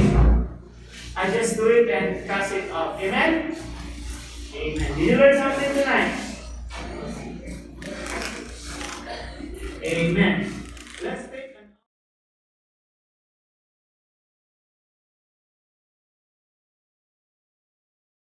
Speaker 1: I just do it and cast it off. Amen? Amen. Did you learn something tonight? Amen.